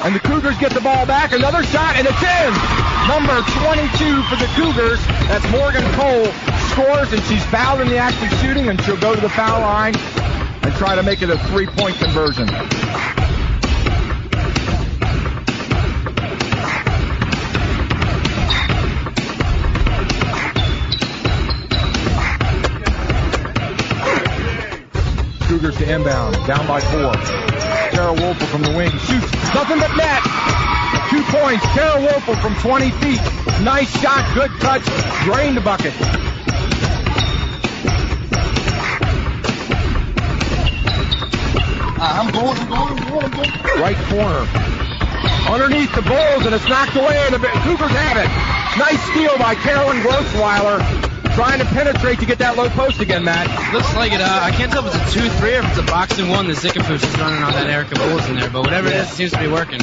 And the Cougars get the ball back. Another shot, and it's in. Number 22 for the Cougars. That's Morgan Cole. Scores, and she's fouled in the act of shooting, and she'll go to the foul line and try to make it a 3-point conversion. Cougars to inbound, down by 4. Tara Wolfel from the wing shoots, nothing but net. 2 points. Tara Wolfel from 20 feet. Nice shot, good touch, drained the bucket. I'm going. Right corner. Underneath the Bulls, and it's knocked away, and the Cougars have it. Nice steal by Carolyn Grossweiler. Trying to penetrate to get that low post again, Matt. Looks like it. I can't tell if it's a 2-3 or if it's a boxing 1. The Zickafush is running on that Erica Bulls in there, but whatever it is, it seems to be working.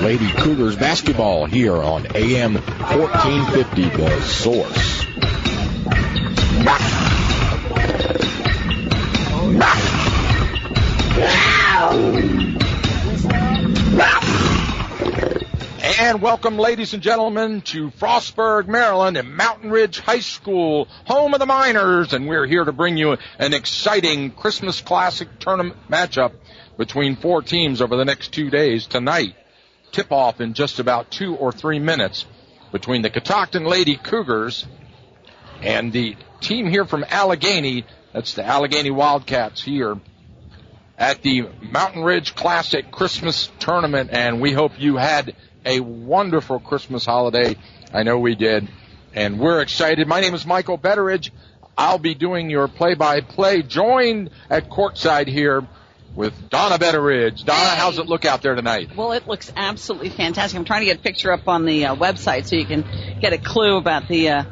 Lady Cougars basketball here on AM 1450, The Source. And welcome, ladies and gentlemen, to Frostburg, Maryland, and Mountainridge High School, home of the Miners, and we're here to bring you an exciting Christmas Classic tournament matchup between 4 teams over the next 2 days. Tonight, tip-off in just about 2 or 3 minutes between the Catoctin Lady Cougars and the team here from Allegany. That's the Allegany Wildcats here at the Mountainridge Classic Christmas Tournament, and we hope you had a wonderful Christmas holiday. I know we did, and we're excited. My name is Michael Betteridge. I'll be doing your play-by-play, joined at courtside here with Donna Betteridge. Donna, how's it look out there tonight? Well, it looks absolutely fantastic. I'm trying to get a picture up on the website so you can get a clue about the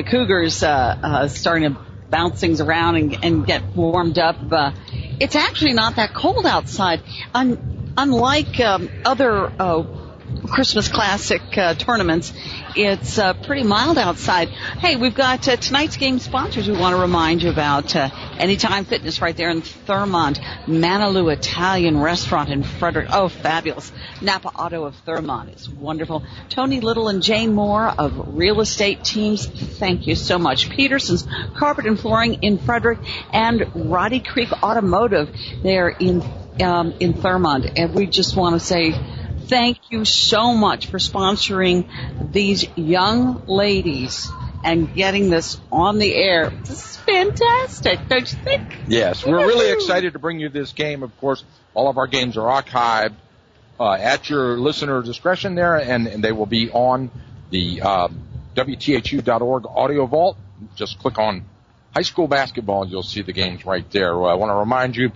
Cougars starting to bounce things around and get warmed up. It's actually not that cold outside. Unlike other Christmas Classic tournaments, it's pretty mild outside. Hey, we've got tonight's game sponsors we want to remind you about. Anytime Fitness right there in Thurmont, Manilow Italian Restaurant in Frederick. Oh, fabulous. Napa Auto of Thurmont is wonderful. Tony Little and Jane Moore of Real Estate Teams, thank you so much. Peterson's Carpet and Flooring in Frederick, and Roddy Creek Automotive there in Thurmont. And we just want to say thank you so much for sponsoring these young ladies and getting this on the air. This is fantastic, don't you think? Yes, we're really excited to bring you this game. Of course, all of our games are archived at your listener discretion there, and they will be on the WTHU.org audio vault. Just click on high school basketball, and you'll see the games right there. I want to remind you,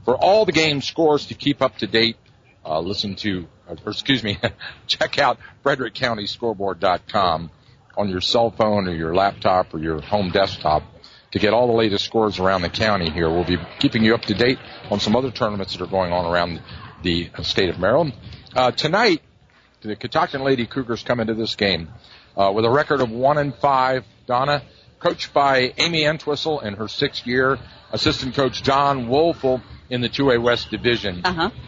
for all the game scores to keep up to date, check out FrederickCountyScoreboard.com on your cell phone or your laptop or your home desktop to get all the latest scores around the county here. We'll be keeping you up to date on some other tournaments that are going on around the state of Maryland. Tonight, the Catoctin Lady Cougars come into this game with a record of 1-5. Donna, coached by Amy Entwistle in her 6th year, assistant coach John Wolfel in the 2A West Division.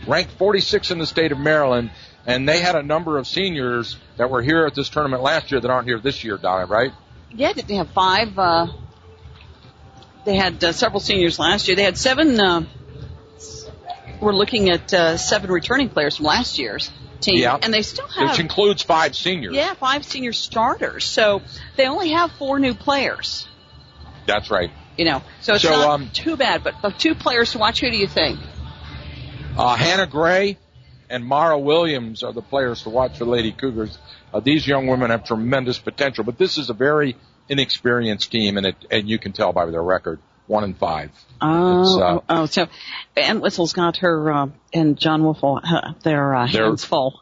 Ranked 46 in the state of Maryland, and they had a number of seniors that were here at this tournament last year that aren't here this year, Donna, right? Yeah, they have 5. They had several seniors last year. They had 7. We're looking at 7 returning players from last year's team. Yeah. And they still have... Which includes 5 seniors. Yeah, 5 senior starters. So they only have 4 new players. That's right. You know, so it's not too bad. But the 2 players to watch, who do you think? Hannah Gray and Mara Williams are the players to watch for the Lady Cougars. These young women have tremendous potential, but this is a very inexperienced team, and you can tell by their record, 1-5. So Ann Whistle's got her and John Wolfel their hands full.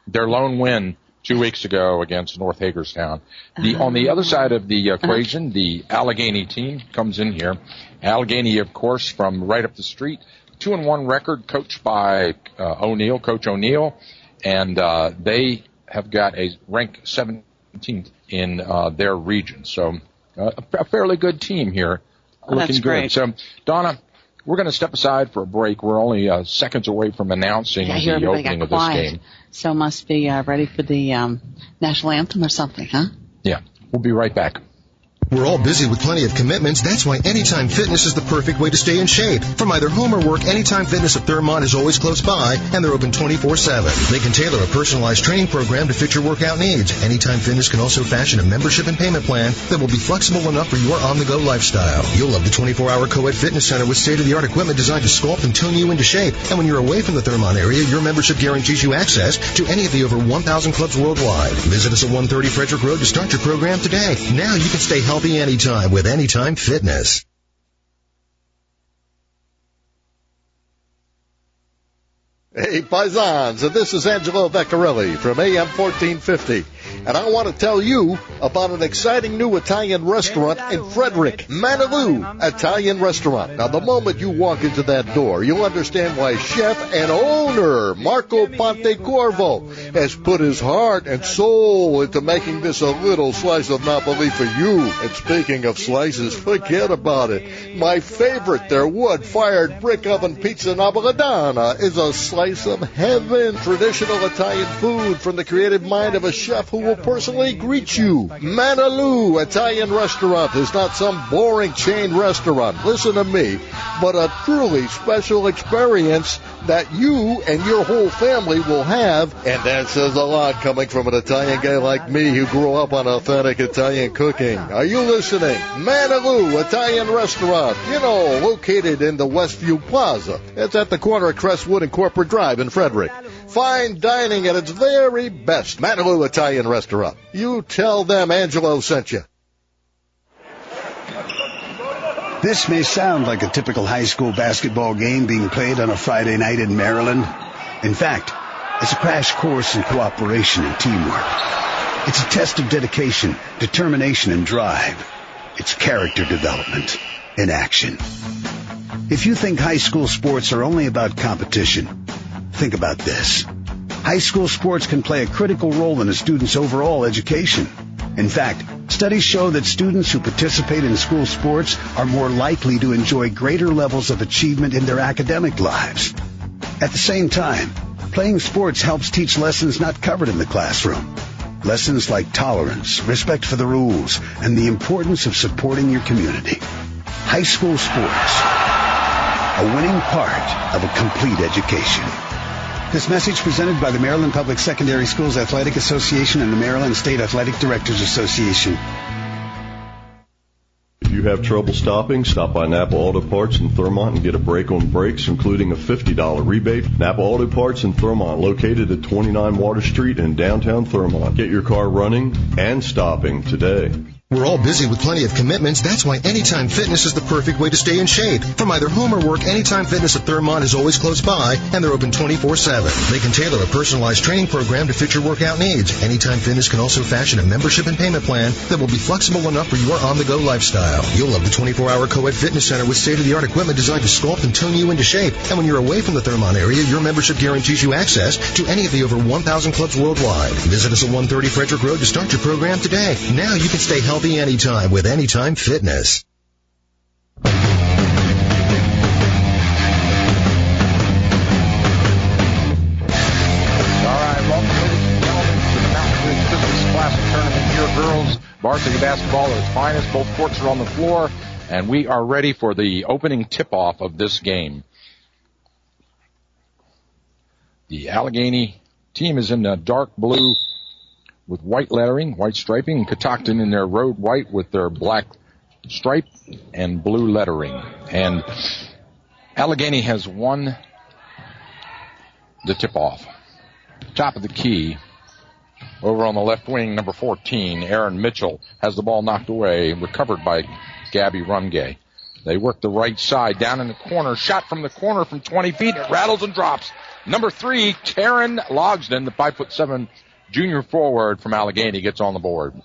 Their lone win 2 weeks ago against North Hagerstown. On the other side of the equation, the Allegany team comes in here. Allegany, of course, from right up the street, 2-1 record, coached by Coach O'Neill, and they have got a rank 17th in their region. So a fairly good team here. Looking That's good. Great. So, Donna, we're going to step aside for a break. We're only seconds away from announcing the opening of this game. So must be ready for the national anthem or something, huh? Yeah, we'll be right back. We're all busy with plenty of commitments. That's why Anytime Fitness is the perfect way to stay in shape. From either home or work, Anytime Fitness at Thurmont is always close by, and they're open 24/7. They can tailor a personalized training program to fit your workout needs. Anytime Fitness can also fashion a membership and payment plan that will be flexible enough for your on-the-go lifestyle. You'll love the 24-hour co-ed fitness center with state-of-the-art equipment designed to sculpt and tune you into shape. And when you're away from the Thurmont area, your membership guarantees you access to any of the over 1,000 clubs worldwide. Visit us at 130 Frederick Road to start your program today. Now you can stay healthy anytime with Anytime Fitness. Hey, paisans, and this is Angelo Vecchiarelli from AM 1450. And I want to tell you about an exciting new Italian restaurant in Frederick, Manalou Italian Restaurant. Now, the moment you walk into that door, you'll understand why chef and owner Marco Pontecorvo has put his heart and soul into making this a little slice of Napoli for you. And speaking of slices, forget about it. My favorite, their wood-fired brick oven pizza napoletana, is a slice of heaven. Traditional Italian food from the creative mind of a chef who will personally greet you. Manalou Italian Restaurant is not some boring chain restaurant, listen to me, but a truly special experience that you and your whole family will have, and that says a lot coming from an Italian guy like me who grew up on authentic Italian cooking. Are you listening? Manalou Italian Restaurant, located in the Westview Plaza. It's at the corner of Crestwood and Corporate Drive in Frederick. Fine dining at its very best. Manalou Italian Restaurant. You tell them Angelo sent you. This may sound like a typical high school basketball game being played on a Friday night in Maryland. In fact, it's a crash course in cooperation and teamwork. It's a test of dedication, determination, and drive. It's character development in action. If you think high school sports are only about competition, think about this. High school sports can play a critical role in a student's overall education. In fact, studies show that students who participate in school sports are more likely to enjoy greater levels of achievement in their academic lives. At the same time, playing sports helps teach lessons not covered in the classroom. Lessons like tolerance, respect for the rules, and the importance of supporting your community. High school sports, a winning part of a complete education. This message presented by the Maryland Public Secondary Schools Athletic Association and the Maryland State Athletic Directors Association. If you have trouble stopping, stop by Napa Auto Parts in Thurmont and get a break on brakes, including a $50 rebate. Napa Auto Parts in Thurmont, located at 29 Water Street in downtown Thurmont. Get your car running and stopping today. We're all busy with plenty of commitments. That's why Anytime Fitness is the perfect way to stay in shape. From either home or work, Anytime Fitness at Thurmont is always close by, and they're open 24/7. They can tailor a personalized training program to fit your workout needs. Anytime Fitness can also fashion a membership and payment plan that will be flexible enough for your on-the-go lifestyle. You'll love the 24-hour co-ed fitness center with state-of-the-art equipment designed to sculpt and tune you into shape. And when you're away from the Thurmont area, your membership guarantees you access to any of the over 1,000 clubs worldwide. Visit us at 130 Frederick Road to start your program today. Now you can stay healthy anytime with Anytime Fitness. All right, welcome, ladies and gentlemen, to the Mountainridge Christmas Classic Tournament. Your girls varsity basketball at its finest. Both courts are on the floor, and we are ready for the opening tip-off of this game. The Allegany team is in dark blue with white lettering, white striping, and Catoctin in their road white with their black stripe and blue lettering. And Allegany has won the tip-off. Top of the key Over on the left wing, number 14, Aaron Mitchell, has the ball knocked away, recovered by Gabby Rumgay. They work the right side, down in the corner, shot from the corner from 20 feet, it rattles and drops. Number 3, Taryn Logsden, the 5'7" junior forward from Allegany, gets on the board.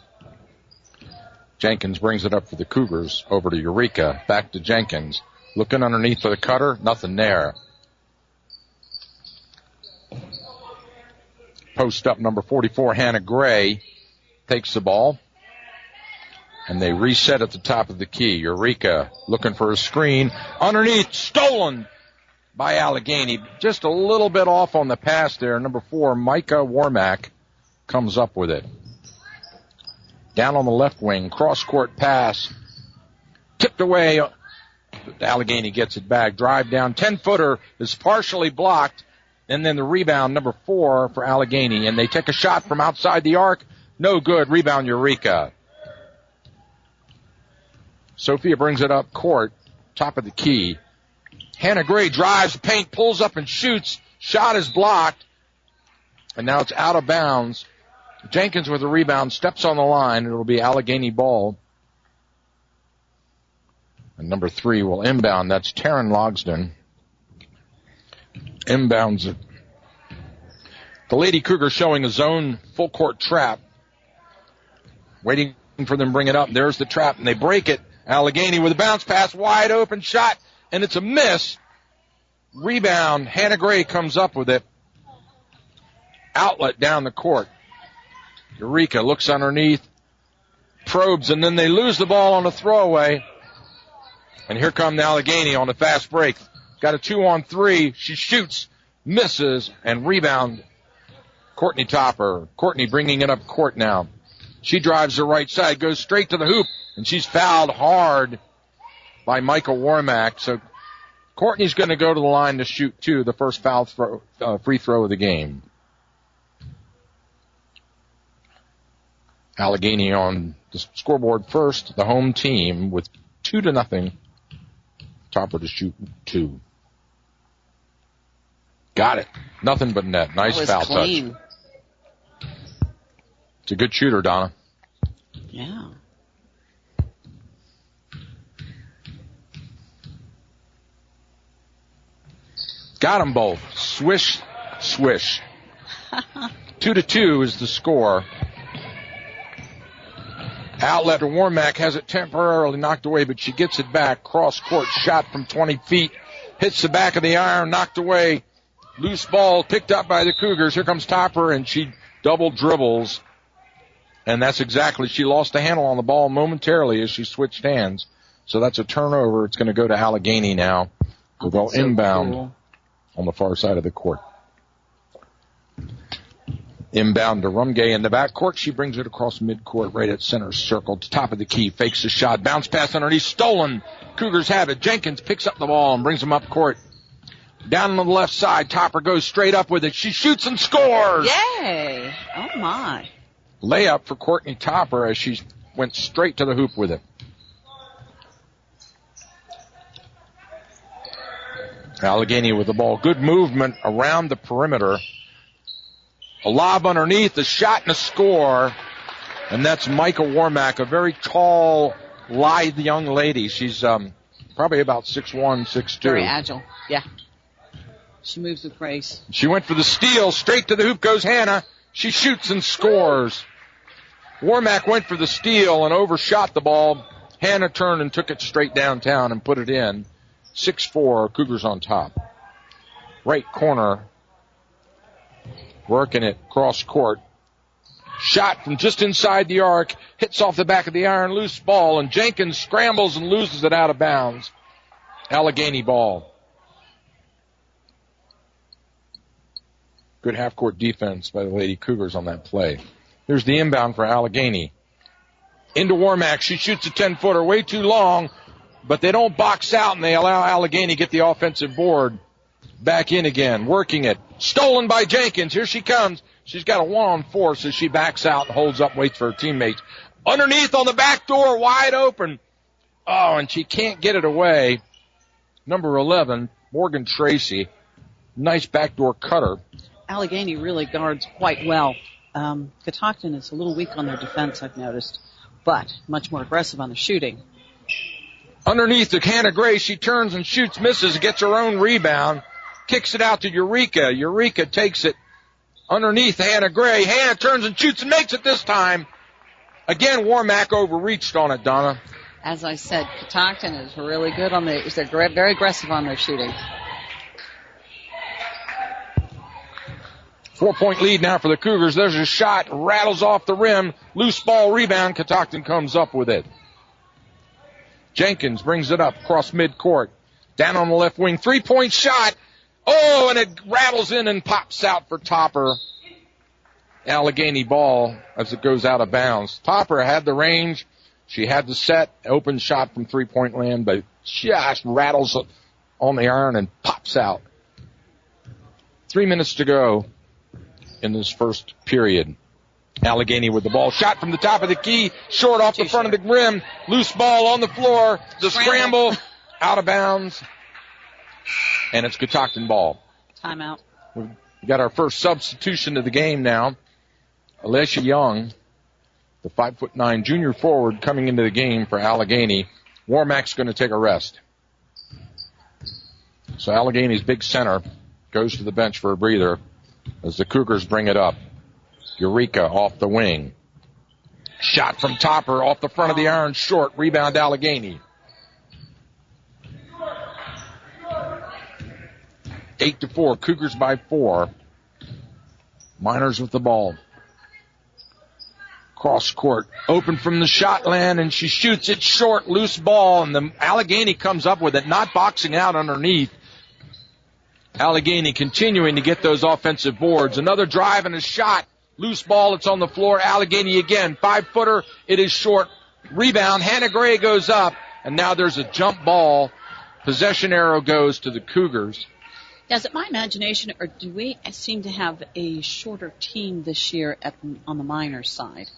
Jenkins brings it up for the Cougars, over to Eureka, back to Jenkins. Looking underneath for the cutter, nothing there. Post up number 44, Hannah Gray, takes the ball. And they reset at the top of the key. Eureka looking for a screen. Underneath, stolen by Allegany. Just a little bit off on the pass there. Number 4, Micah Warmack, comes up with it. Down on the left wing, cross-court pass. Tipped away. Allegany gets it back. Drive down. 10-footer is partially blocked. And then the rebound, number 4 for Allegany. And they take a shot from outside the arc. No good. Rebound, Eureka. Sophia brings it up court, top of the key. Hannah Gray drives the paint, pulls up and shoots. Shot is blocked. And now it's out of bounds. Jenkins with the rebound, steps on the line. It'll be Allegany ball. And number 3 will inbound. That's Taryn Logsden. Inbounds it. The Lady Cougars showing a zone full court trap. Waiting for them to bring it up. There's the trap, and they break it. Allegany with a bounce pass, wide open shot, and it's a miss. Rebound, Hannah Gray comes up with it. Outlet down the court. Eureka looks underneath, probes, and then they lose the ball on a throwaway. And here comes Allegany on the fast break. Got a 2-on-3. She shoots, misses, and rebound. Courtney Topper. Courtney bringing it up court now. She drives the right side, goes straight to the hoop, and she's fouled hard by Michael Warmack. So Courtney's going to go to the line to shoot 2, the first free throw of the game. Allegany on the scoreboard first, the home team with 2-0. Topper to shoot 2. Got it. Nothing but net. Nice foul touch. It's a good shooter, Donna. Yeah. Got them both. Swish, swish. 2-2 is the score. Outlet to Warmack, has it temporarily knocked away, but she gets it back. Cross-court shot from 20 feet. Hits the back of the iron, knocked away. Loose ball picked up by the Cougars. Here comes Topper, and she double dribbles. And that's exactly, she lost the handle on the ball momentarily as she switched hands. So that's a turnover. It's going to go to Allegany now. We'll go inbound on the far side of the court. Inbound to Rumgay in the backcourt. She brings it across midcourt right at center circle to top of the key. Fakes the shot. Bounce pass underneath. Stolen. Cougars have it. Jenkins picks up the ball and brings them up court. Down on the left side. Topper goes straight up with it. She shoots and scores. Yay. Oh, my. Layup for Courtney Topper as she went straight to the hoop with it. Allegany with the ball. Good movement around the perimeter. A lob underneath, a shot and a score. And that's Micah Warmack, a very tall, lithe young lady. She's probably about 6'1", 6'2". Very agile, yeah. She moves with grace. She went for the steal. Straight to the hoop goes Hannah. She shoots and scores. Warmack went for the steal and overshot the ball. Hannah turned and took it straight downtown and put it in. 6-4, Cougars on top. Right corner. Working it cross court. Shot from just inside the arc. Hits off the back of the iron. Loose ball. And Jenkins scrambles and loses it out of bounds. Allegany ball. Good half-court defense by the Lady Cougars on that play. Here's the inbound for Allegany. Into Warmack. She shoots a 10-footer. Way too long. But they don't box out, and they allow Allegany to get the offensive board. Back in again. Working it. Stolen by Jenkins. Here she comes. She's got a 1-on-4, so she backs out and holds up, waits for her teammates. Underneath on the back door, wide open. Oh, and she can't get it away. Number 11, Morgan Tracy. Nice backdoor cutter. Allegany really guards quite well Catoctin is a little weak on their defense, I've noticed, but much more aggressive on the shooting. Underneath to Hannah Gray, she turns and shoots, misses, gets her own rebound, kicks it out to Eureka. Eureka takes it underneath Hannah Gray. Hannah turns and shoots and makes it this time. Again, Warmack overreached on it, Donna. As I said, Catoctin is really good on they're very aggressive on their shooting. 4-point lead now for the Cougars. There's a shot, rattles off the rim, loose ball rebound. Catoctin comes up with it. Jenkins brings it up across midcourt. Down on the left wing, 3-point shot. Oh, and it rattles in and pops out for Topper. Allegany ball as it goes out of bounds. Topper had the range. She had the set, open shot from 3-point land, but just rattles on the iron and pops out. 3 minutes to go in this first period. Allegany with the ball. Shot from the top of the key, short off the front of the rim. Loose ball on the floor. The scramble out of bounds. And it's Catoctin ball. Timeout. We got our first substitution of the game now. Alicia Young, the 5'9" junior forward, coming into the game for Allegany. Warmack's going to take a rest. So Allegany's big center goes to the bench for a breather as the Cougars bring it up. Eureka off the wing. Shot from Topper off the front of the iron, short. Rebound Allegany. 8-4, Cougars by 4. Miners with the ball. Cross court, open from the shot land, and she shoots it short, loose ball, and the Allegany comes up with it, not boxing out underneath. Allegany continuing to get those offensive boards. Another drive and a shot. Loose ball, it's on the floor. Allegany again, 5-footer, it is short. Rebound, Hannah Gray goes up, and now there's a jump ball. Possession arrow goes to the Cougars. Is it my imagination, or do we seem to have a shorter team this year on the Miners side?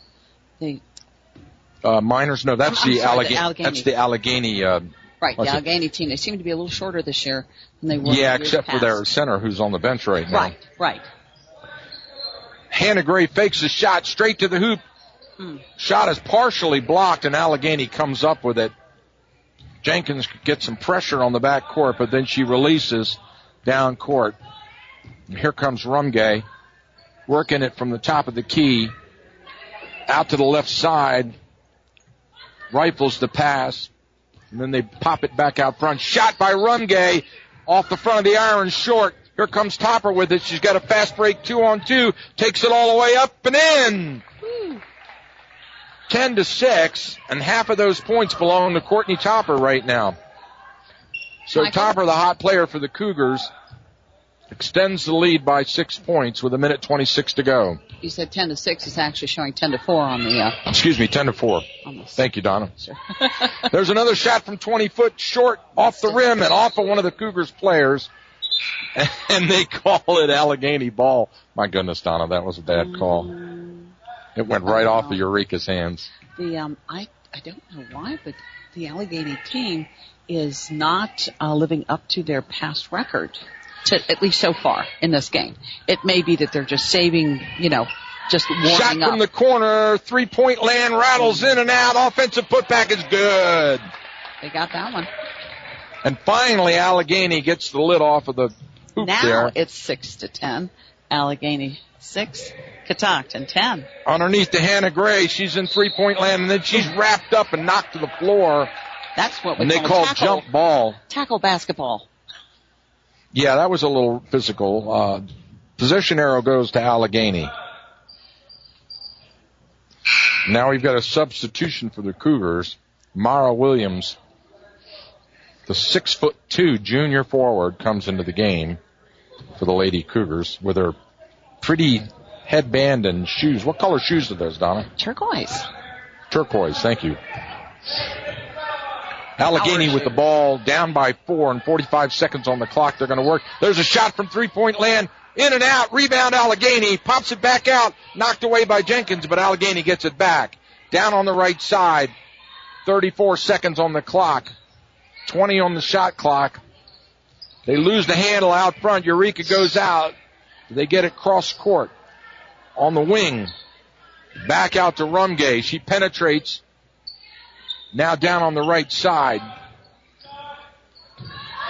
Miners, no, that's the Allegany. That's the Allegany. Right, the Allegany team. They seem to be a little shorter this year than they were. Yeah, except for their center who's on the bench right now. Right. Hannah Gray fakes the shot straight to the hoop. Shot is partially blocked, and Allegany comes up with it. Jenkins gets some pressure on the back court, but then she releases down court. And here comes Rumgay, working it from the top of the key, out to the left side, rifles the pass, and then they pop it back out front. Shot by Rumgay off the front of the iron, short. Here comes Topper with it. She's got a fast break 2-on-2, takes it all the way up and in. 10-6, and half of those points belong to Courtney Topper right now. So Topper, the hot player for the Cougars, extends the lead by 6 points with 1:26 to go. You said 10-6. It's actually showing 10-4 on the. Excuse me, 10-4. Thank you, Donna. Sure. There's another shot from 20 foot short off the rim and off of one of the Cougars players, and they call it Allegany ball. My goodness, Donna, that was a bad call. It went right off of Eureka's hands. I don't know why, but the Allegany team is not living up to their past record, at least so far in this game. It may be that they're just saving, just warming up. Shot from the corner, 3-point land, rattles in and out. Offensive putback is good. They got that one. And finally, Allegany gets the lid off of the hoop there. Now it's 6-10. Allegany 6, Catoctin 10. Underneath to Hannah Gray, she's in 3-point land, and then she's wrapped up and knocked to the floor. That's what we and they call jump ball. Tackle basketball. Yeah, that was a little physical. Possession arrow goes to Allegany. Now we've got a substitution for the Cougars. Mara Williams, the 6'2" junior forward, comes into the game for the Lady Cougars with her pretty headband and shoes. What color shoes are those, Donna? Turquoise. Turquoise, thank you. Allegany with the ball, down by 4 and 45 seconds on the clock. They're going to work. There's a shot from 3-point land. In and out. Rebound Allegany. Pops it back out. Knocked away by Jenkins, but Allegany gets it back. Down on the right side. 34 seconds on the clock. 20 on the shot clock. They lose the handle out front. Eureka goes out. They get it cross court. on the wing. Back out to Rumgay. She penetrates. Now down on the right side.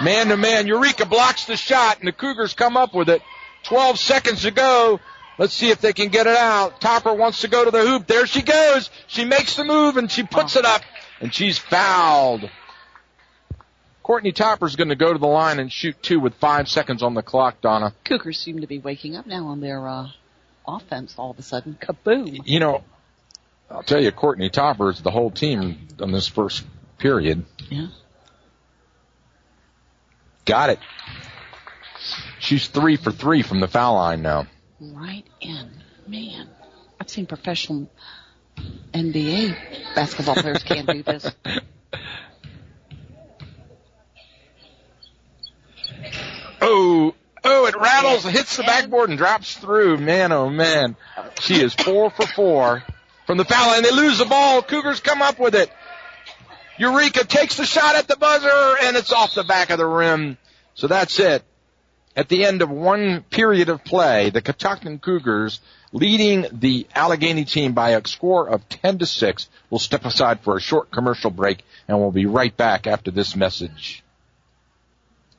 Man to man. Eureka blocks the shot, and the Cougars come up with it. 12 seconds to go. Let's see if they can get it out. Topper wants to go to the hoop. There she goes. She makes the move, and she puts it up, and she's fouled. Courtney Topper's going to go to the line and shoot 2 with 5 seconds on the clock, Donna. Cougars seem to be waking up now on their offense all of a sudden. Kaboom. You know, I'll tell you, Courtney Topper is the whole team on this first period. Yeah. Got it. She's 3 for 3 from the foul line now. Right in. Man, I've seen professional NBA basketball players can't do this. Oh, it rattles, hits the backboard, and drops through. Man, oh, man. She is 4 for 4 from the foul line. They lose the ball. Cougars come up with it. Eureka takes the shot at the buzzer, and it's off the back of the rim. So that's it. At the end of one period of play, the Catoctin Cougars, leading the Allegany team by a score of 10-6, will step aside for a short commercial break, and we'll be right back after this message.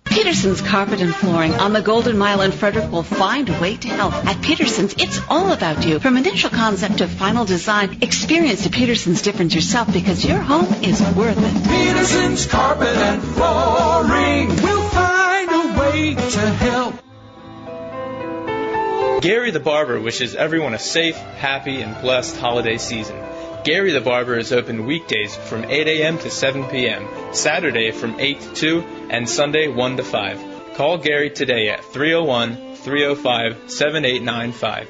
Peterson's Carpet and Flooring on the Golden Mile in Frederick will find a way to help. At Peterson's, it's all about you. From initial concept to final design, experience the Peterson's difference yourself because your home is worth it. Peterson's Carpet and Flooring will find a way to help. Gary the Barber wishes everyone a safe, happy, and blessed holiday season. Gary the Barber is open weekdays from 8 a.m. to 7 p.m., Saturday from 8 to 2, and Sunday 1 to 5. Call Gary today at 301-305-7895.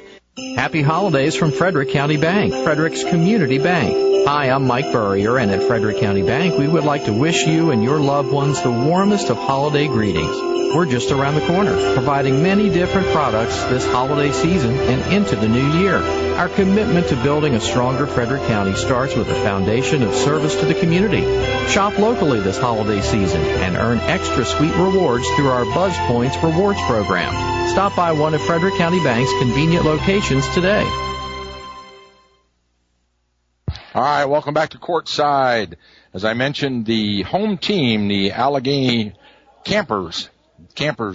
Happy holidays from Frederick County Bank, Frederick's Community Bank. Hi, I'm Mike Burrier, and at Frederick County Bank, we would like to wish you and your loved ones the warmest of holiday greetings. We're just around the corner, providing many different products this holiday season and into the new year. Our commitment to building a stronger Frederick County starts with a foundation of service to the community. Shop locally this holiday season and earn extra sweet rewards through our Buzz Points Rewards program. Stop by one of Frederick County Bank's convenient locations today. All right, welcome back to courtside. As I mentioned, the home team, the Allegany Campers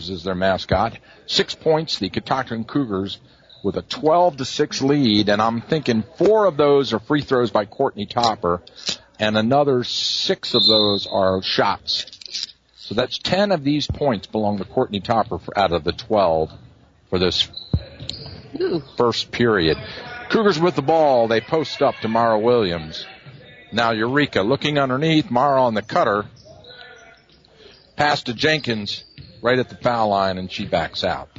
is their mascot. 6 points, the Catoctin Cougars with a 12-6 lead, and I'm thinking 4 of those are free throws by Courtney Topper, and another 6 of those are shots. So that's 10 of these points belong to Courtney Topper out of the 12 for this first period. Cougars with the ball. They post up to Mara Williams. Now Eureka looking underneath. Mara on the cutter. Pass to Jenkins right at the foul line, and she backs out.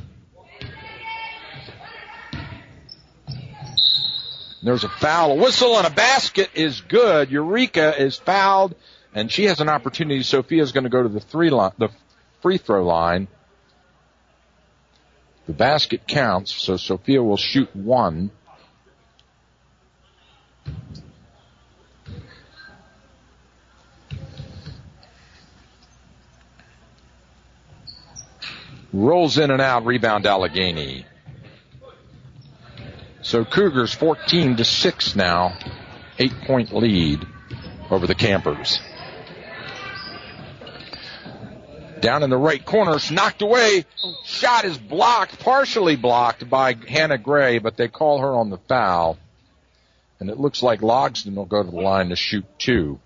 There's a foul. A whistle and a basket is good. Eureka is fouled, and she has an opportunity. Sophia's going to go to the free throw line. The basket counts, so Sophia will shoot 1. Rolls in and out, rebound Allegany. So Cougars 14-6 now, 8-point lead over the Campers. Down in the right corner, it's knocked away. Shot is blocked, partially blocked by Hannah Gray, but they call her on the foul. And it looks like Logsdon will go to the line to shoot 2.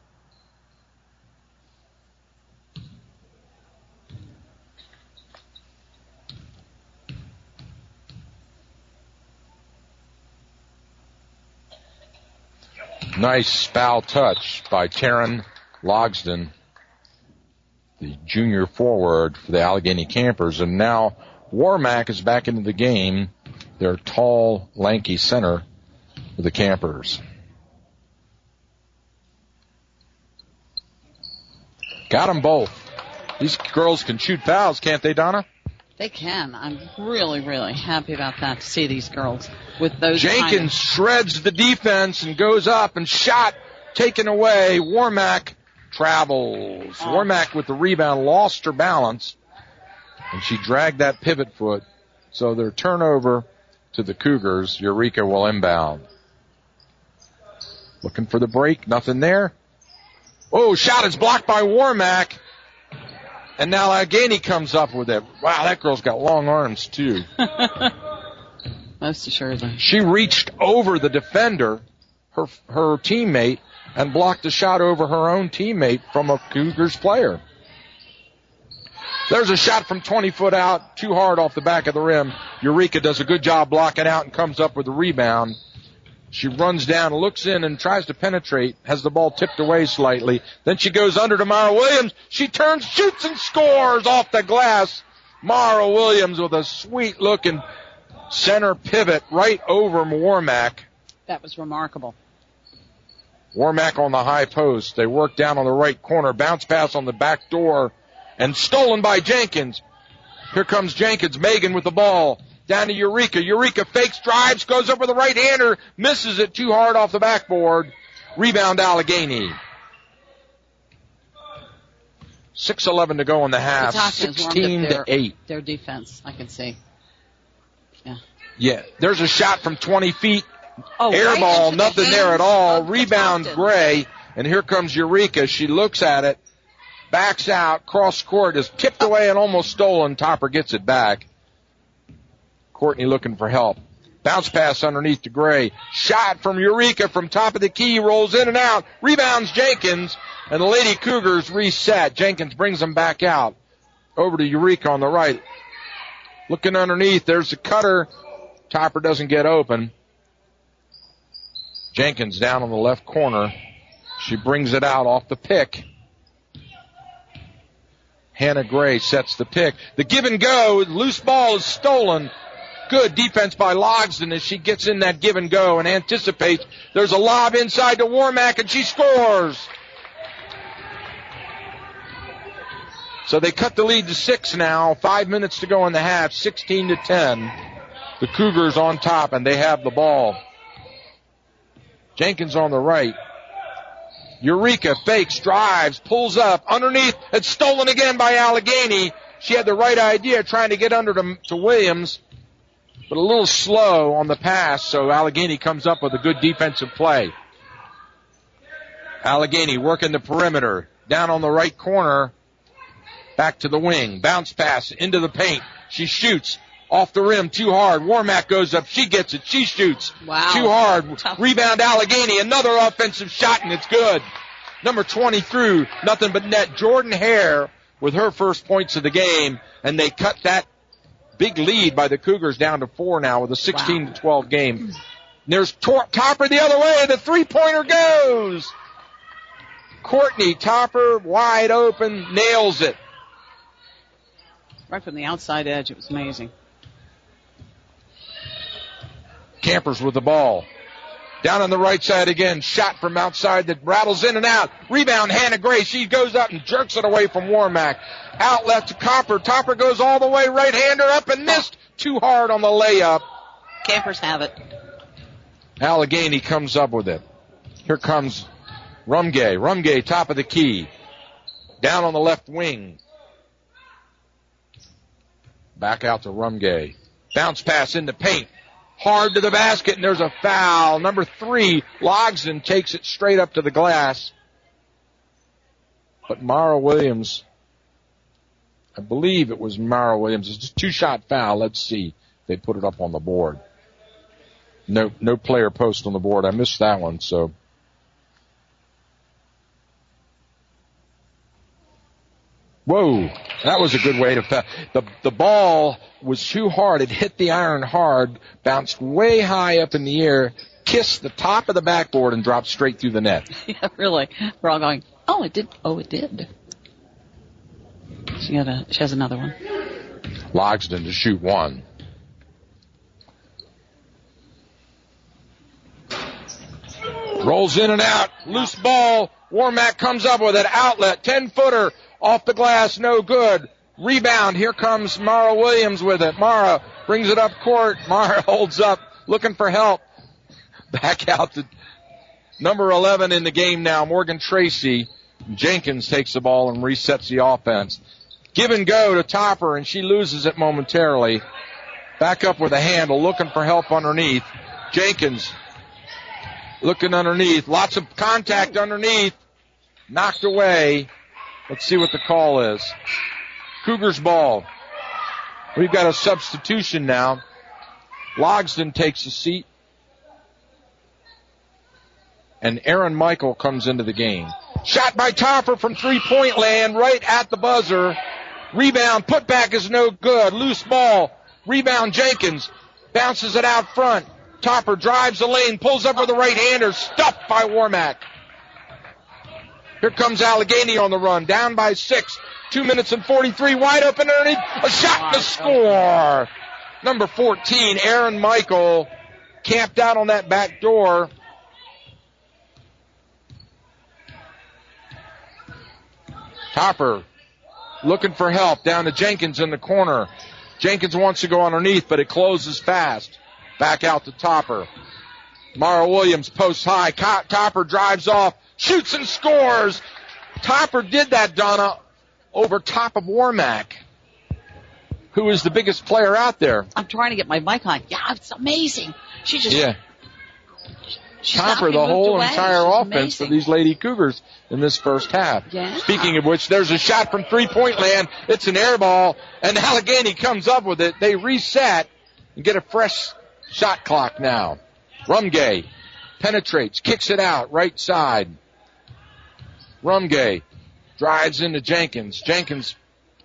Nice foul touch by Taryn Logsdon, the junior forward for the Allegany Campers. And now Warmack is back into the game, their tall, lanky center for the Campers. Got them both. These girls can shoot fouls, can't they, Donna? They can. I'm really, really happy about that, to see these girls with those. Jenkins shreds the defense and goes up, and shot taken away. Warmack travels. Warmack with the rebound lost her balance, and she dragged that pivot foot. So their turnover to the Cougars. Eureka will inbound. Looking for the break. Nothing there. Oh, shot is blocked by Warmack. And now Allegany comes up with it. Wow, that girl's got long arms, too. Most assuredly. She reached over the defender, her teammate, and blocked a shot over her own teammate from a Cougars player. There's a shot from 20 foot out, too hard off the back of the rim. Eureka does a good job blocking out and comes up with the rebound. She runs down, looks in, and tries to penetrate, has the ball tipped away slightly. Then she goes under to Mara Williams. She turns, shoots, and scores off the glass. Mara Williams with a sweet-looking center pivot right over Warmack. That was remarkable. Warmack on the high post. They work down on the right corner. Bounce pass on the back door. And stolen by Jenkins. Here comes Jenkins. Megan with the ball. Down to Eureka. Eureka fakes, drives, goes over the right-hander. Misses it too hard off the backboard. Rebound Allegany. 6:11 to go in the half. 16-8. Their defense, I can see. Yeah. There's a shot from 20 feet. Oh, air right ball, into nothing the there at all. hands of Rebound Catoctin. Gray. And here comes Eureka. She looks at it. Backs out. Cross court is tipped away and almost stolen. Topper gets it back. Courtney looking for help. Bounce pass underneath to Gray. Shot from Eureka from top of the key. Rolls in and out. Rebounds Jenkins. And the Lady Cougars reset. Jenkins brings them back out. Over to Eureka on the right. Looking underneath. There's the cutter. Topper doesn't get open. Jenkins down on the left corner. She brings it out off the pick. Hannah Gray sets the pick. The give and go. Loose ball is stolen. Good defense by Logsdon as she gets in that give and go and anticipates. There's a lob inside to Warmack and she scores. So they cut the lead to 6 now. 5 minutes to go in the half. 16-10. The Cougars on top and they have the ball. Jenkins on the right. Eureka fakes, drives, pulls up, underneath. It's stolen again by Allegany. She had the right idea trying to get under to Williams, but a little slow on the pass, so Allegany comes up with a good defensive play. Allegany working the perimeter. Down on the right corner. Back to the wing. Bounce pass into the paint. She shoots. Off the rim, too hard. Warmack goes up. She gets it. She shoots. Wow. Too hard. Tough. Rebound Allegany. Another offensive shot, and it's good. Number 20 through. Nothing but net. Jordan Hare with her first points of the game, and they cut that big lead by the Cougars down to 4 now with a 16-12 game. And there's Topper the other way. The three-pointer goes. Courtney Topper wide open. Nails it. Right from the outside edge. It was amazing. Campers with the ball. Down on the right side again. Shot from outside that rattles in and out. Rebound, Hannah Gray. She goes up and jerks it away from Warmack. Outlet to Copper. Topper goes all the way. Right-hander up and missed. Too hard on the layup. Campers have it. Allegany comes up with it. Here comes Rumgay. Rumgay, top of the key. Down on the left wing. Back out to Rumgay. Bounce pass in the paint. Hard to the basket, and there's a foul. Number 3, Logsdon takes it straight up to the glass. But Mara Williams, I believe it was Mara Williams. It's a 2-shot foul. Let's see. They put it up on the board. No player post on the board. I missed that one, so. Whoa, that was a good way to foul. The ball was too hard. It hit the iron hard, bounced way high up in the air, kissed the top of the backboard, and dropped straight through the net. Yeah, really. We're all going, oh, it did. Oh, it did. She has another one. Logsdon to shoot one. Rolls in and out. Loose ball. Warmack comes up with an outlet. 10-footer. Off the glass, no good. Rebound, here comes Mara Williams with it. Mara brings it up court. Mara holds up, looking for help. Back out to number 11 in the game now, Morgan Tracy. Jenkins takes the ball and resets the offense. Give and go to Topper, and she loses it momentarily. Back up with a handle, looking for help underneath. Jenkins looking underneath. Lots of contact underneath. Knocked away. Let's see what the call is. Cougars ball. We've got a substitution now. Logsdon takes a seat. And Aaron Michael comes into the game. Shot by Topper from three-point land right at the buzzer. Rebound, put back is no good. Loose ball. Rebound Jenkins. Bounces it out front. Topper drives the lane, pulls up with a right-hander. Stuffed by Warmack. Here comes Allegany on the run. Down by 6. 2 minutes and 43. Wide open underneath. A shot to score. Number 14, Aaron Michael, camped out on that back door. Topper looking for help. Down to Jenkins in the corner. Jenkins wants to go underneath, but it closes fast. Back out to Topper. Mara Williams posts high. Topper drives off. Shoots and scores. Topper did that, Donna, over top of Warmack, who is the biggest player out there. I'm trying to get my mic on. Yeah, it's amazing. She just... Yeah. Topper the whole entire offense for these Lady Cougars in this first half. Yeah. Speaking of which, there's a shot from three-point land. It's an air ball, and Allegany comes up with it. They reset and get a fresh shot clock now. Rumgay penetrates, kicks it out, right side. Rumgay drives into Jenkins. Jenkins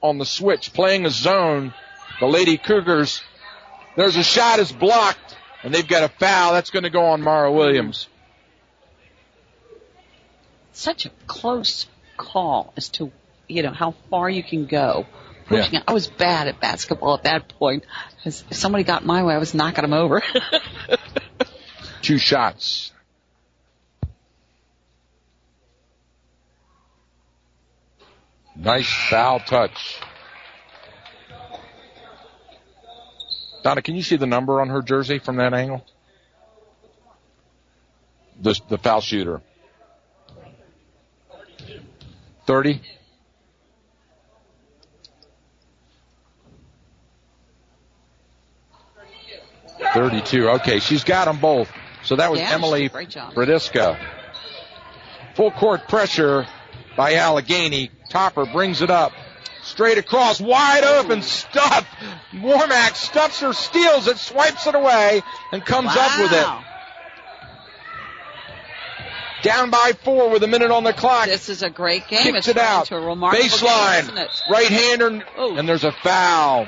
on the switch, playing a zone. The Lady Cougars, there's a shot is blocked, and they've got a foul. That's going to go on Mara Williams. Such a close call as to, how far you can go. Pushing it. I was bad at basketball at that point. If somebody got my way, I was knocking them over. 2 shots. Nice foul touch. Donna, can you see the number on her jersey from that angle? The foul shooter. 30? .32. Okay, she's got them both. So that was Emily Bradiska. Full court pressure by Allegany. Topper brings it up. Straight across, wide open, stuff. Warmack stuffs her, steals it, swipes it away, and comes up with it. Down by 4 with a minute on the clock. This is a great game. Kicks it out. Baseline, game, right-hander, and there's a foul.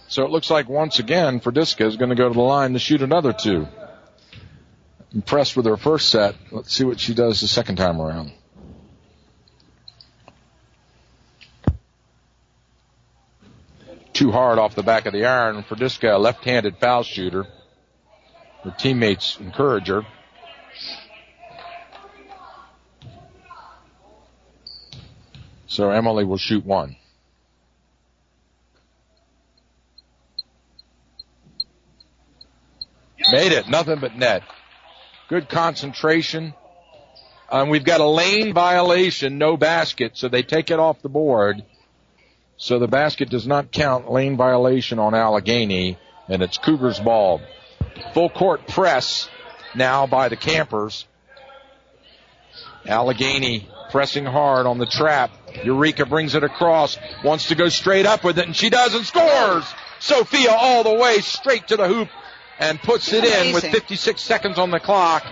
So it looks like once again, Frediska is going to go to the line to shoot another 2. Impressed with her first set. Let's see what she does the second time around. Too hard off the back of the iron. Frediska, a left-handed foul shooter. Her teammates encourage her. So Emily will shoot 1. Made it. Nothing but net. Good concentration. We've got a lane violation, no basket, so they take it off the board. So the basket does not count. Lane violation on Allegany, and it's Cougars ball. Full court press now by the Campers. Allegany pressing hard on the trap. Eureka brings it across, wants to go straight up with it, and she does and scores! Sophia all the way straight to the hoop and puts it in with 56 seconds on the clock.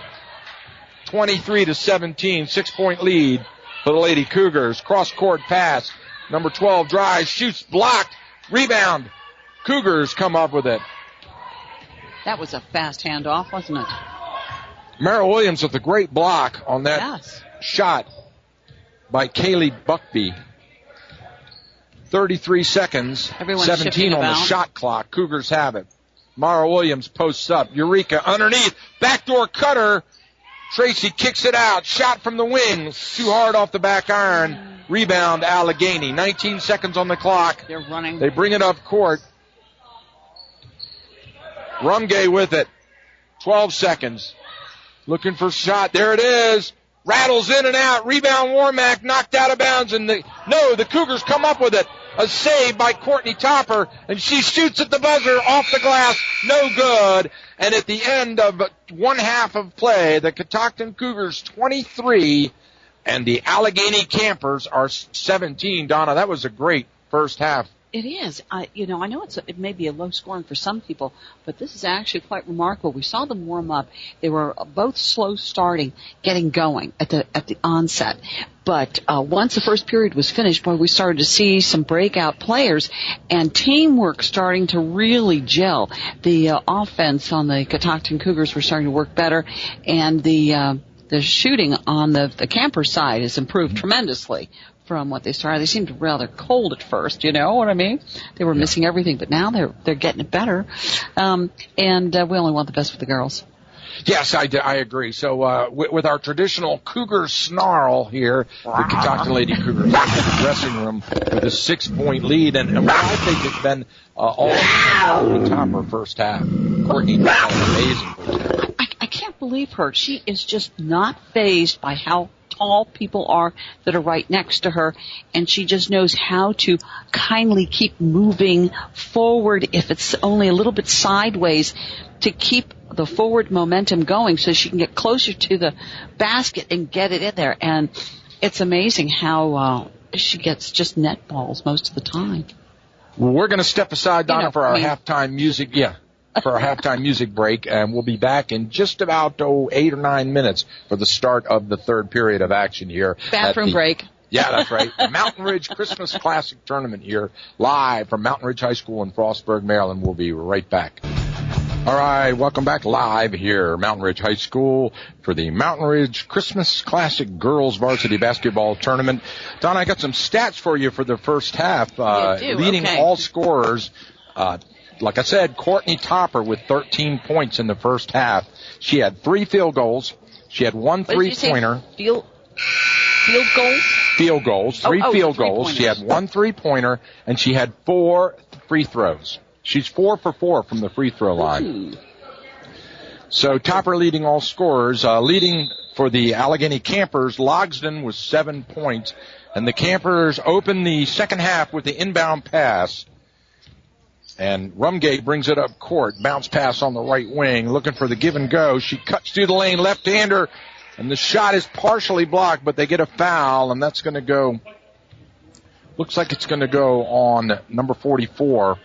23-17, 6-point lead for the Lady Cougars. Cross-court pass. Number 12 drives, shoots, blocked, rebound. Cougars come up with it. That was a fast handoff, wasn't it? Mara Williams with a great block on that shot by Kaylee Buckby. 33 seconds, 17 on the shot clock. Cougars have it. Mara Williams posts up. Eureka underneath. Backdoor cutter. Tracy kicks it out. Shot from the wing. Too hard off the back iron. Rebound Allegany. 19 seconds on the clock. They're running. They bring it up court. Rumgay with it. 12 seconds. Looking for shot. There it is. rattles in and out. Rebound, Warmack knocked out of bounds, and the Cougars come up with it. A save by Courtney Topper, and she shoots at the buzzer off the glass. No good. And at the end of one half of play, the Catoctin Cougars 23 and the Allegany Campers are 17. Donna, that was a great first half. It is. I know it may be a low scoring for some people, but this is actually quite remarkable. We saw them warm up. They were both slow starting, getting going at the onset. But once the first period was finished, we started to see some breakout players and teamwork starting to really gel. The offense on the Catoctin Cougars were starting to work better, and the shooting on the camper side has improved tremendously from what they started. They seemed rather cold at first, you know what I mean? They were missing everything, but now they're getting it better. And we only want the best for the girls. Yes, I agree. So with our traditional Cougar snarl here, the Catoctin Lady Cougars enter the dressing room with a 6-point lead, and what I think has been all the Topper first half. Courtney had an amazing first half. I can't believe her. She is just not fazed by how tall people are that are right next to her, and she just knows how to kindly keep moving forward if it's only a little bit sideways to keep the forward momentum going so she can get closer to the basket and get it in there. And it's amazing how she gets just net balls most of the time. Well, we're going to step aside, Donna, for our halftime music. Yeah. For our halftime music break, and we'll be back in just about 8 or 9 minutes for the start of the third period of action here. Bathroom break. Yeah, that's right. The Mountainridge Christmas Classic Tournament here, live from Mountainridge High School in Frostburg, Maryland. We'll be right back. All right, welcome back live here, Mountainridge High School, for the Mountainridge Christmas Classic Girls Varsity Basketball Tournament. Donna, I got some stats for you for the first half. Leading all scorers. Like I said, Courtney Topper with 13 points in the first half. She had 3 field goals. She had 1 3-pointer. Field goals? Field goals. 3 field goals. She had 1 3-pointer, and she had 4 free throws. She's 4 for 4 from the free throw line. Ooh. So Topper leading all scorers. Leading for the Allegany Campers, Logsdon was 7 points, and the Campers opened the second half with the inbound pass. And Rumgate brings it up court. Bounce pass on the right wing. Looking for the give and go. She cuts through the lane, left-hander. And the shot is partially blocked, but they get a foul. And that's going to go. Looks like it's going to go on number 44.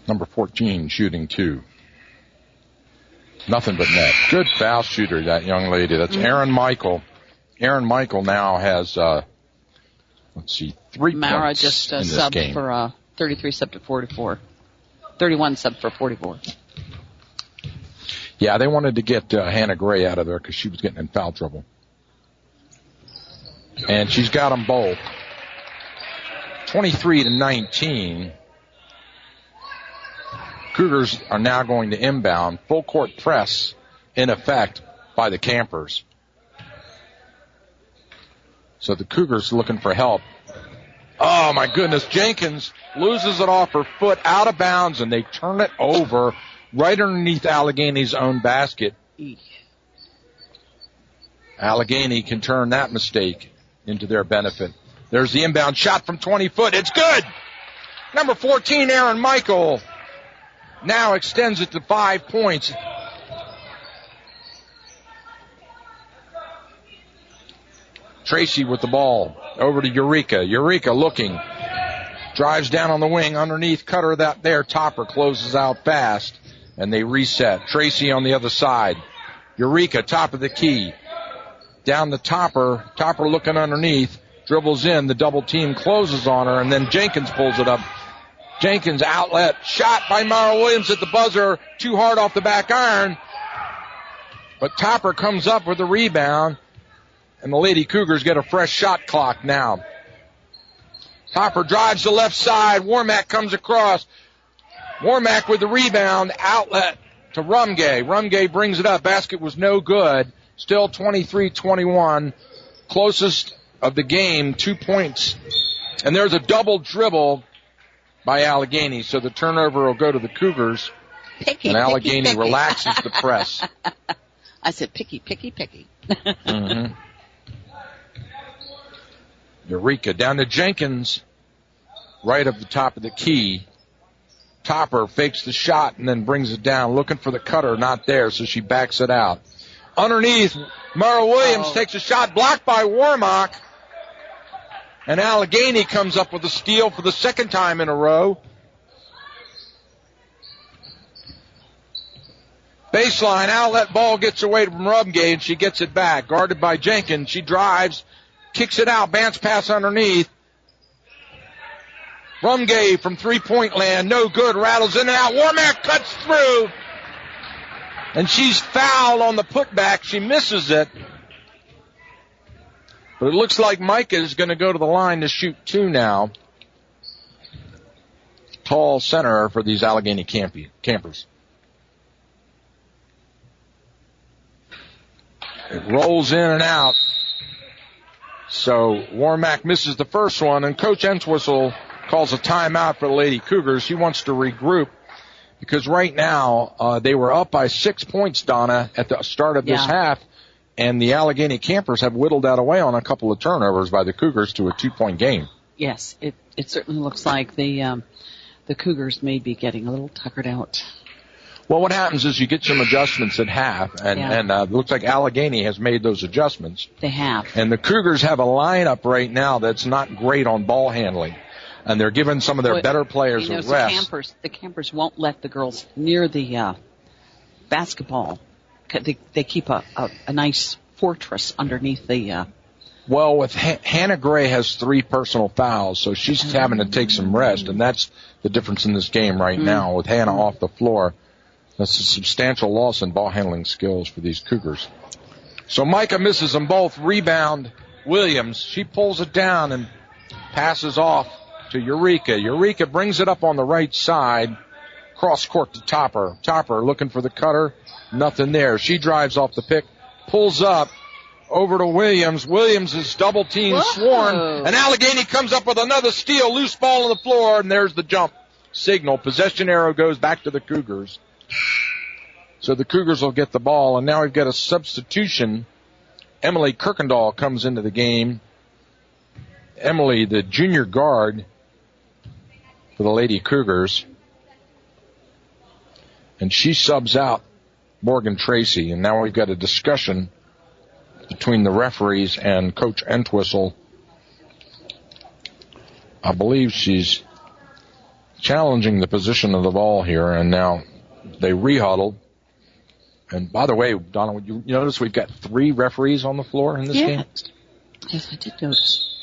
Number 14 shooting 2. Nothing but net. Good foul shooter, that young lady. That's Erin Michael. Erin Michael now has, 3 Mara points just in this subbed game. for 33 sub to 44. 31 sub for 44. Yeah, they wanted to get Hannah Gray out of there because she was getting in foul trouble. And she's got them both. 23-19. Cougars are now going to inbound. Full court press in effect by the Campers. So the Cougars looking for help. Oh my goodness, Jenkins loses it off her foot out of bounds, and they turn it over right underneath Allegany's own basket. Allegany can turn that mistake into their benefit. There's the inbound shot from 20 foot. It's good. Number 14, Erin Michael, now extends it to 5 points. Tracy with the ball over to Eureka. Eureka looking. Drives down on the wing underneath. Cutter that there. Topper closes out fast. And they reset. Tracy on the other side. Eureka, top of the key. Down the Topper. Topper looking underneath. Dribbles in. The double team closes on her. And then Jenkins pulls it up. Jenkins outlet. Shot by Mara Williams at the buzzer. Too hard off the back iron. But Topper comes up with the rebound. And the Lady Cougars get a fresh shot clock now. Topper drives the left side. Warmack comes across. Warmack with the rebound. Outlet to Rumgay. Rumgay brings it up. Basket was no good. Still 23-21. Closest of the game. 2 points And there's a double dribble by Allegany, so the turnover will go to the Cougars. Picky, and Allegany picky. relaxes the press. I said picky, picky, picky. Mm-hmm. Eureka down to Jenkins, right at the top of the key. Topper fakes the shot and then brings it down, looking for the cutter, not there, so she backs it out. Underneath, Mara Williams takes a shot, blocked by Warmock. And Allegany comes up with a steal for the second time in a row. Baseline, outlet ball gets away from Rumgay, and she gets it back. Guarded by Jenkins. She drives, kicks it out, bounce pass underneath. Rumgay from three-point land, no good, rattles in and out. Warmack cuts through, and she's fouled on the putback. She misses it. But it looks like Micah is going to go to the line to shoot two now. Tall center for these Allegany campers. It rolls in and out. So Warmack misses the first one, and Coach Entwistle calls a timeout for the Lady Cougars. She wants to regroup because right now they were up by 6 points, Donna, at the start of this half, and the Allegany campers have whittled that away on a couple of turnovers by the Cougars to a 2-point game. Yes, it certainly looks like the Cougars may be getting a little tuckered out. Well, what happens is you get some adjustments at half, and it looks like Allegany has made those adjustments. They have. And the Cougars have a lineup right now that's not great on ball handling, and they're giving some of their better players a rest. The campers won't let the girls near the basketball. They keep a nice fortress underneath the... Well, with Hannah Gray has 3 personal fouls, so she's having to take some rest, and that's the difference in this game right now with Hannah off the floor. That's a substantial loss in ball handling skills for these Cougars. So Micah misses them both. Rebound, Williams. She pulls it down and passes off to Eureka. Eureka brings it up on the right side. Cross court to Topper. Topper looking for the cutter. Nothing there. She drives off the pick. Pulls up. Over to Williams. Williams is double team sworn. And Allegany comes up with another steal. Loose ball on the floor. And there's the jump signal. Possession arrow goes back to the Cougars. So the Cougars will get the ball, and now we've got a substitution. Emily Kirkendall comes into the game. Emily, the junior guard for the Lady Cougars. And she subs out Morgan Tracy, and now we've got a discussion between the referees and Coach Entwistle. I believe she's challenging the position of the ball here, and now they re-huddled. And by the way, Donna, you notice we've got 3 referees on the floor in this game? Yes, I did notice.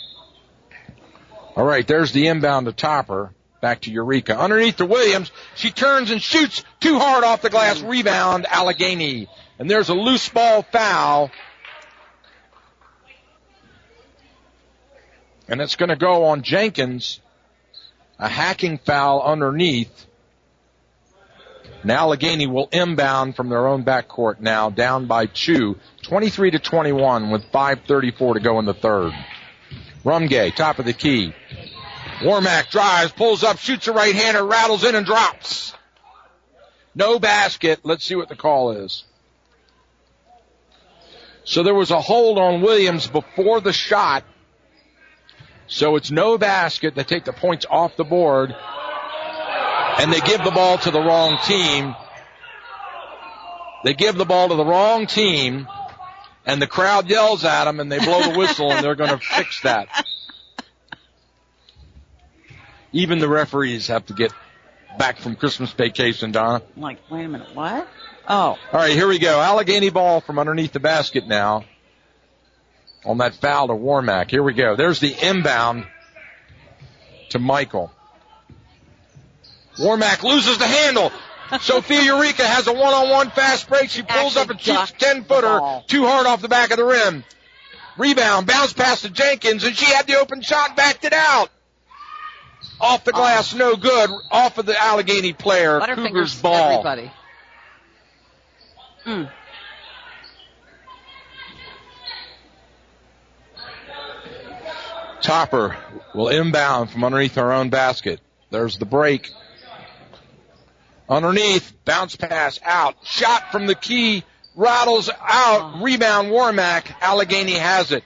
All right, there's the inbound to Topper. Back to Eureka. Underneath to Williams. She turns and shoots too hard off the glass. Rebound, Allegany. And there's a loose ball foul. And it's going to go on Jenkins. A hacking foul underneath. And Allegany will inbound from their own backcourt now, down by 2, 23-21 with 5:34 to go in the third. Rumgay, top of the key. Warmack drives, pulls up, shoots a right-hander, rattles in and drops. No basket. Let's see what the call is. So there was a hold on Williams before the shot. So it's no basket. They take the points off the board. And they give the ball to the wrong team. They give the ball to the wrong team, and the crowd yells at them, and they blow the whistle, and they're going to fix that. Even the referees have to get back from Christmas vacation, Donna. Like, wait a minute, what? Oh. All right, here we go. Allegany ball from underneath the basket now on that foul to Warmack. Here we go. There's the inbound to Michael. Warmack loses the handle. Sophia Eureka has a one-on-one fast break. She pulls up and shoots 10-footer too hard off the back of the rim. Rebound, bounce pass to Jenkins, and she had the open shot, backed it out. Off the glass, no good. Off of the Allegany player. Cougars ball. Everybody. Topper will inbound from underneath her own basket. There's the break. Underneath, bounce pass out. Shot from the key, rattles out. Rebound, Warmack. Allegany has it.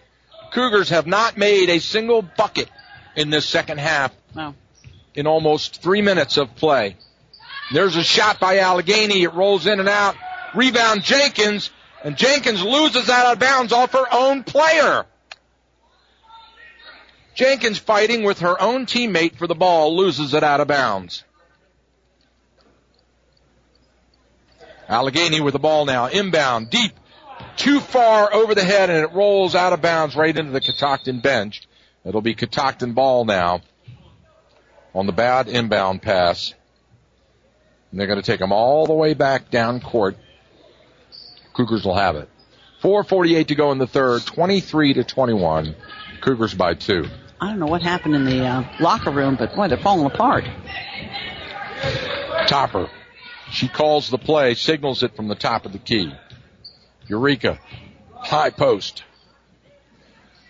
Cougars have not made a single bucket in this second half in almost 3 minutes of play. There's a shot by Allegany. It rolls in and out. Rebound, Jenkins. And Jenkins loses out of bounds off her own player. Jenkins fighting with her own teammate for the ball, loses it out of bounds. Allegany with the ball now, inbound, deep, too far over the head, and it rolls out of bounds right into the Catoctin bench. It'll be Catoctin ball now on the bad inbound pass. And they're going to take them all the way back down court. Cougars will have it. 4:48 to go in the third, 23-21. Cougars by 2. I don't know what happened in the locker room, but boy, they're falling apart. Topper. She calls the play, signals it from the top of the key. Eureka. High post.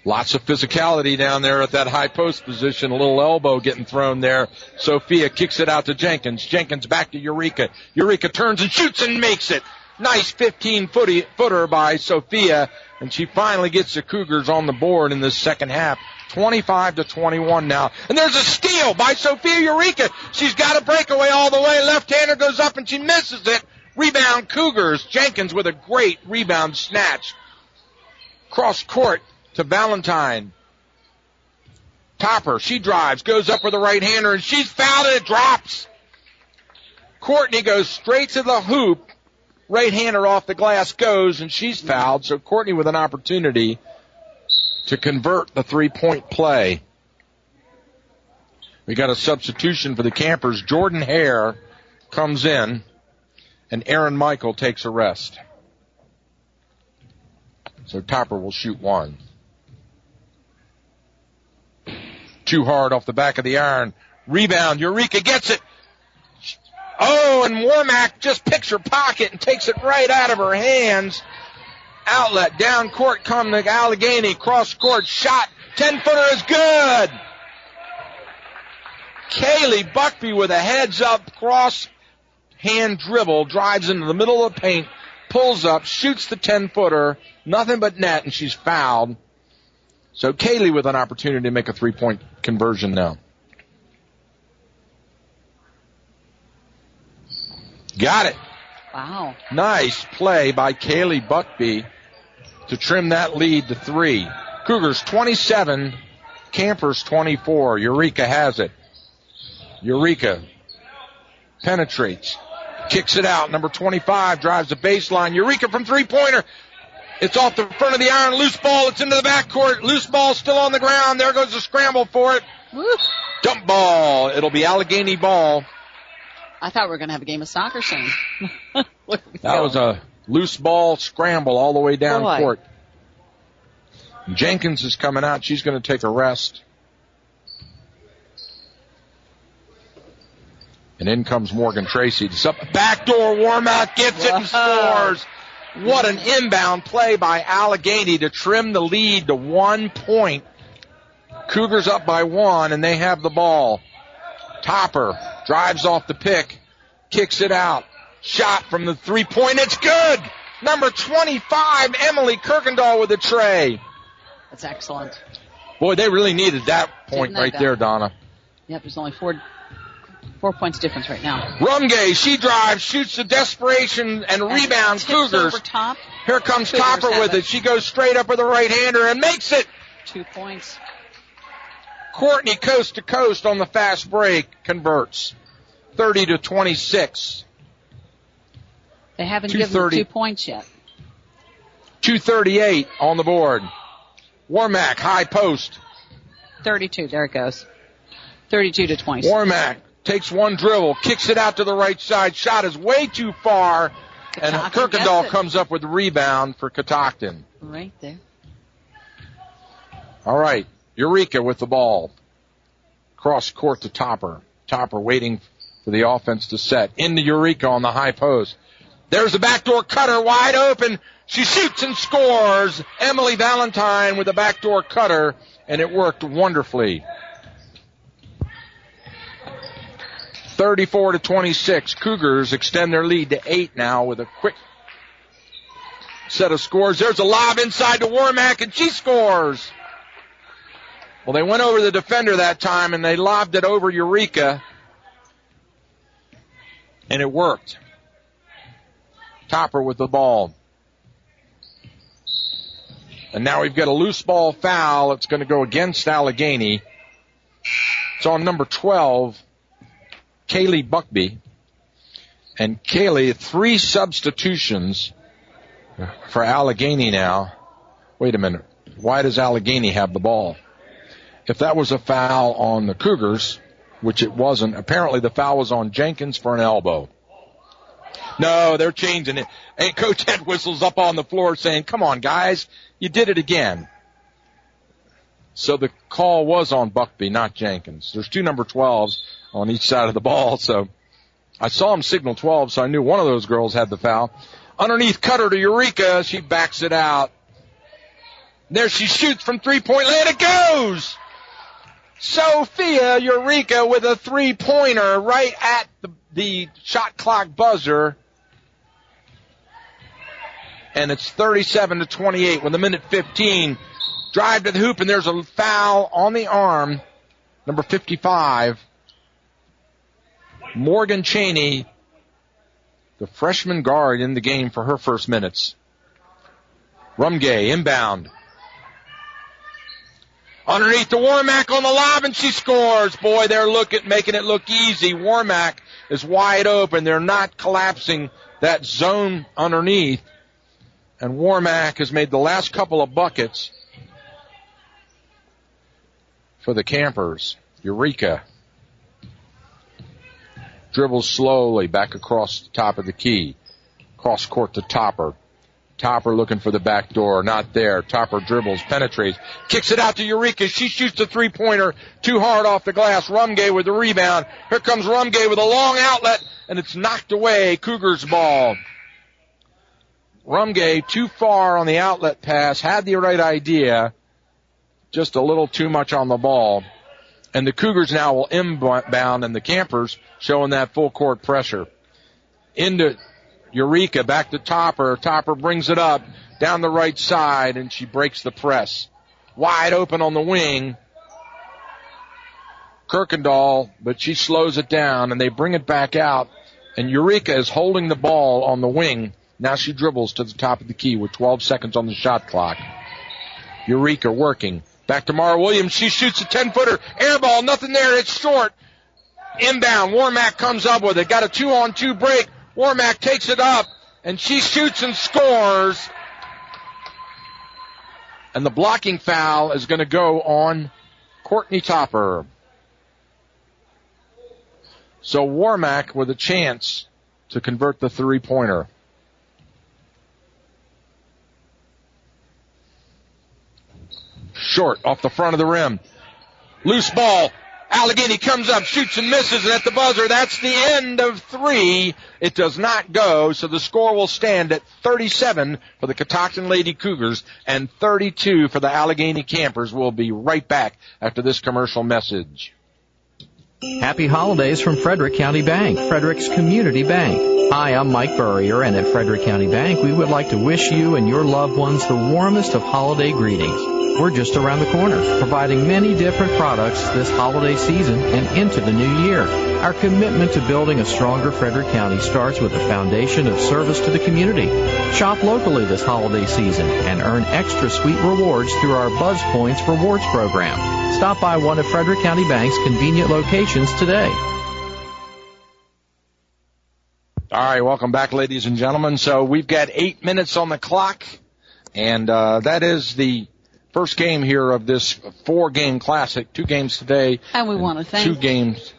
Lots of physicality down there at that high post position. A little elbow getting thrown there. Sophia kicks it out to Jenkins. Jenkins back to Eureka. Eureka turns and shoots and makes it. Nice 15-footer by Sophia. And she finally gets the Cougars on the board in this second half. 25-21 now. And there's a steal by Sophia Eureka. She's got a breakaway all the way. Left-hander goes up and she misses it. Rebound Cougars. Jenkins with a great rebound snatch. Cross court to Valentine. Topper, she drives, goes up with a right-hander, and she's fouled and it drops. Courtney goes straight to the hoop. Right-hander off the glass goes, and she's fouled. So Courtney with an opportunity to convert the three-point play. We got a substitution for the Campers. Jordan Hare comes in, and Aaron Michael takes a rest. So Topper will shoot one. Too hard off the back of the iron. Rebound. Eureka gets it. Oh, and Warmack just picks her pocket and takes it right out of her hands. Outlet. Down court come to Allegany. Cross court shot. 10-footer is good. Kaylee Buckby with a heads-up cross hand dribble. Drives into the middle of the paint. Pulls up. Shoots the 10-footer. Nothing but net, and she's fouled. So Kaylee with an opportunity to make a three-point conversion now. Got it. Wow. Nice play by Kaylee Buckby to trim that lead to 3. Cougars 27, Campers 24. Eureka has it. Eureka penetrates. Kicks it out. Number 25 drives the baseline. Eureka from three-pointer. It's off the front of the iron. Loose ball. It's into the backcourt. Loose ball still on the ground. There goes the scramble for it. Woo. Dump ball. It'll be Allegany ball. I thought we were going to have a game of soccer soon. That was a loose ball scramble all the way down court. Jenkins is coming out. She's going to take a rest. And in comes Morgan Tracy. Backdoor Warmack gets it and scores. What an inbound play by Allegany to trim the lead to 1 point. Cougars up by 1, and they have the ball. Topper drives off the pick, kicks it out. Shot from the three-point. It's good. Number 25, Emily Kirkendall with a tray. That's excellent. Boy, they really needed that point right there, Donna. Yep, there's only 4 points difference right now. Rumgay, she drives, shoots the desperation, and rebounds Cougars. Over top. Here comes Topper with it. She goes straight up with a right-hander and makes it. 2 points. Courtney coast to coast on the fast break converts. 30-26. They haven't given them 2 points yet. 2:38 on the board. Warmack, high post. 32, there it goes. 32-20. Warmack takes one dribble, kicks it out to the right side. Shot is way too far, and Kirkendall comes up with the rebound for Catoctin. Right there. All right, Eureka with the ball. Cross court to Topper. Topper waiting for the offense to set. Into Eureka on the high post. There's a backdoor cutter wide open. She shoots and scores. Emily Valentine with a backdoor cutter, and it worked wonderfully. 34-26. Cougars extend their lead to 8 now with a quick set of scores. There's a lob inside to Warmack, and she scores. Well, they went over the defender that time, and they lobbed it over Eureka, and it worked. Topper with the ball. And now we've got a loose ball foul. It's going to go against Allegany. It's on number 12, Kaylee Buckby. And Kaylee, 3 substitutions for Allegany now. Wait a minute. Why does Allegany have the ball? If that was a foul on the Cougars, which it wasn't, apparently the foul was on Jenkins for an elbow. No, they're changing it. And Coach Entwistle's up on the floor saying, come on, guys, you did it again. So the call was on Buckby, not Jenkins. There's 2 number 12s on each side of the ball, so I saw him signal 12, so I knew one of those girls had the foul. Underneath cutter to Eureka, she backs it out. There she shoots from three-point land, it goes! Sophia Eureka with a three-pointer right at the shot clock buzzer. And it's 37-28 with a minute 15. Drive to the hoop, and there's a foul on the arm. Number 55. Morgan Cheney, the freshman guard in the game for her first minutes. Rumgay inbound. Underneath to Warmack on the lob, and she scores. Boy, they're making it look easy. Warmack is wide open. They're not collapsing that zone underneath. And Warmack has made the last couple of buckets for the Campers. Eureka dribbles slowly back across the top of the key. Cross court to Topper. Topper looking for the back door. Not there. Topper dribbles, penetrates, kicks it out to Eureka. She shoots the three-pointer too hard off the glass. Rumgay with the rebound. Here comes Rumgay with a long outlet, and it's knocked away. Cougars ball. Rumgay too far on the outlet pass, had the right idea, just a little too much on the ball. And the Cougars now will inbound, and the Campers showing that full court pressure. Into Eureka, back to Topper. Topper brings it up down the right side, and she breaks the press. Wide open on the wing. Kirkendall, but she slows it down, and they bring it back out. And Eureka is holding the ball on the wing. Now she dribbles to the top of the key with 12 seconds on the shot clock. Eureka working. Back to Mara Williams. She shoots a 10-footer. Air ball, nothing there. It's short. Inbound. Warmack comes up with it. Got a 2-on-2 break. Warmack takes it up, and she shoots and scores. And the blocking foul is going to go on Courtney Topper. So Warmack with a chance to convert the three-pointer. Short off the front of the rim. Loose ball. Allegany comes up, shoots and misses, and at the buzzer, that's the end of 3. It does not go, so the score will stand at 37 for the Catoctin Lady Cougars and 32 for the Allegany Campers. We'll be right back after this commercial message. Happy holidays from Frederick County Bank, Frederick's community bank. Hi, I'm Mike Burrier, and at Frederick County Bank, we would like to wish you and your loved ones the warmest of holiday greetings. We're just around the corner, providing many different products this holiday season and into the new year. Our commitment to building a stronger Frederick County starts with a foundation of service to the community. Shop locally this holiday season and earn extra sweet rewards through our Buzz Points Rewards program. Stop by one of Frederick County Bank's convenient locations today. All right, welcome back, ladies and gentlemen. So we've got 8 minutes on the clock, and that is the first game here of this 4-game classic. 2 games today. And we want to thank 2 games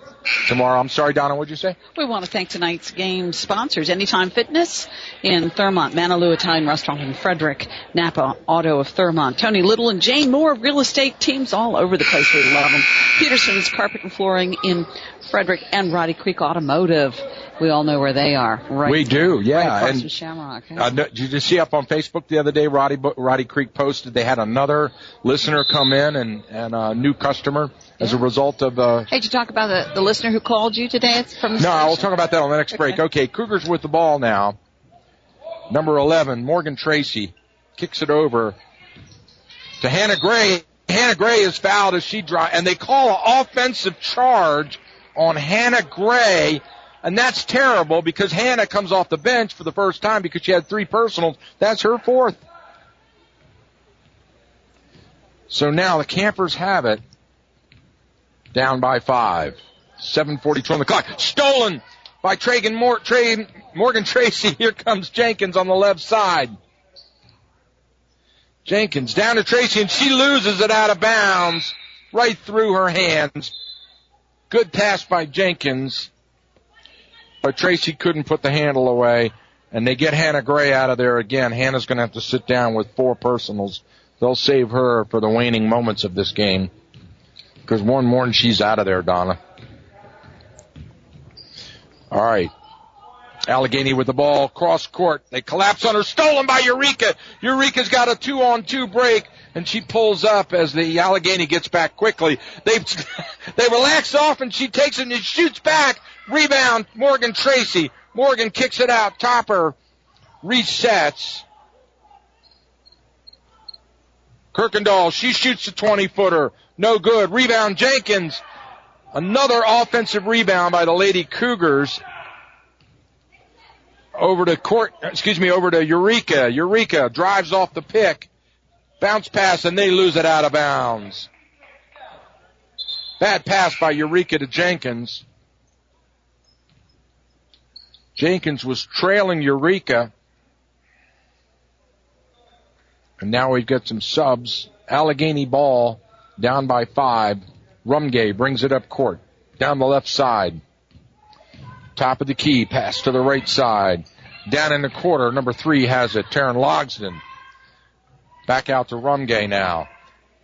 tomorrow. I'm sorry, Donna, what'd you say? We want to thank tonight's game sponsors: Anytime Fitness in Thurmont, Manilow Italian Restaurant in Frederick, Napa Auto of Thurmont, Tony Little and Jane Moore, real estate teams all over the place. We love them. Peterson's Carpet and Flooring in Frederick, and Roddy Creek Automotive. We all know where they are. Right. We do, yeah. Right across and from Shamrock. did you see up on Facebook the other day, Roddy Creek posted they had another listener come in and a new customer as a result of... Hey, did you talk about the listener who called you today? It's from the No, station? I'll talk about that on the next break. Okay, Cougars with the ball now. Number 11, Morgan Tracy, kicks it over to Hannah Gray. Hannah Gray is fouled as she drives, and they call an offensive charge on Hannah Gray, and that's terrible because Hannah comes off the bench for the first time because she had 3 personals. That's her 4th. So now the Campers have it, down by 5. 7:42 on the clock. Stolen by Morgan Tracy. Here comes Jenkins on the left side. Jenkins down to Tracy, and she loses it out of bounds right through her hands. Good pass by Jenkins, but Tracy couldn't put the handle away, and they get Hannah Gray out of there again. Hannah's going to have to sit down with 4 personals. They'll save her for the waning moments of this game because one more and she's out of there, Donna. All right. Allegany with the ball, cross court. They collapse on her, stolen by Eureka. Eureka's got a 2-on-2 break, and she pulls up as the Allegany gets back quickly. They relax off, and she takes it and shoots back. Rebound, Morgan Tracy. Morgan kicks it out. Topper resets. Kirkendall, she shoots the 20-footer. No good. Rebound, Jenkins. Another offensive rebound by the Lady Cougars. Over to Eureka. Eureka drives off the pick. Bounce pass, and they lose it out of bounds. Bad pass by Eureka to Jenkins. Jenkins was trailing Eureka. And now we've got some subs. Allegany ball down by 5. Rumgay brings it up court. Down the left side. Top of the key, pass to the right side. Down in the quarter, number 3 has it. Taryn Logsden. Back out to Rumgay now.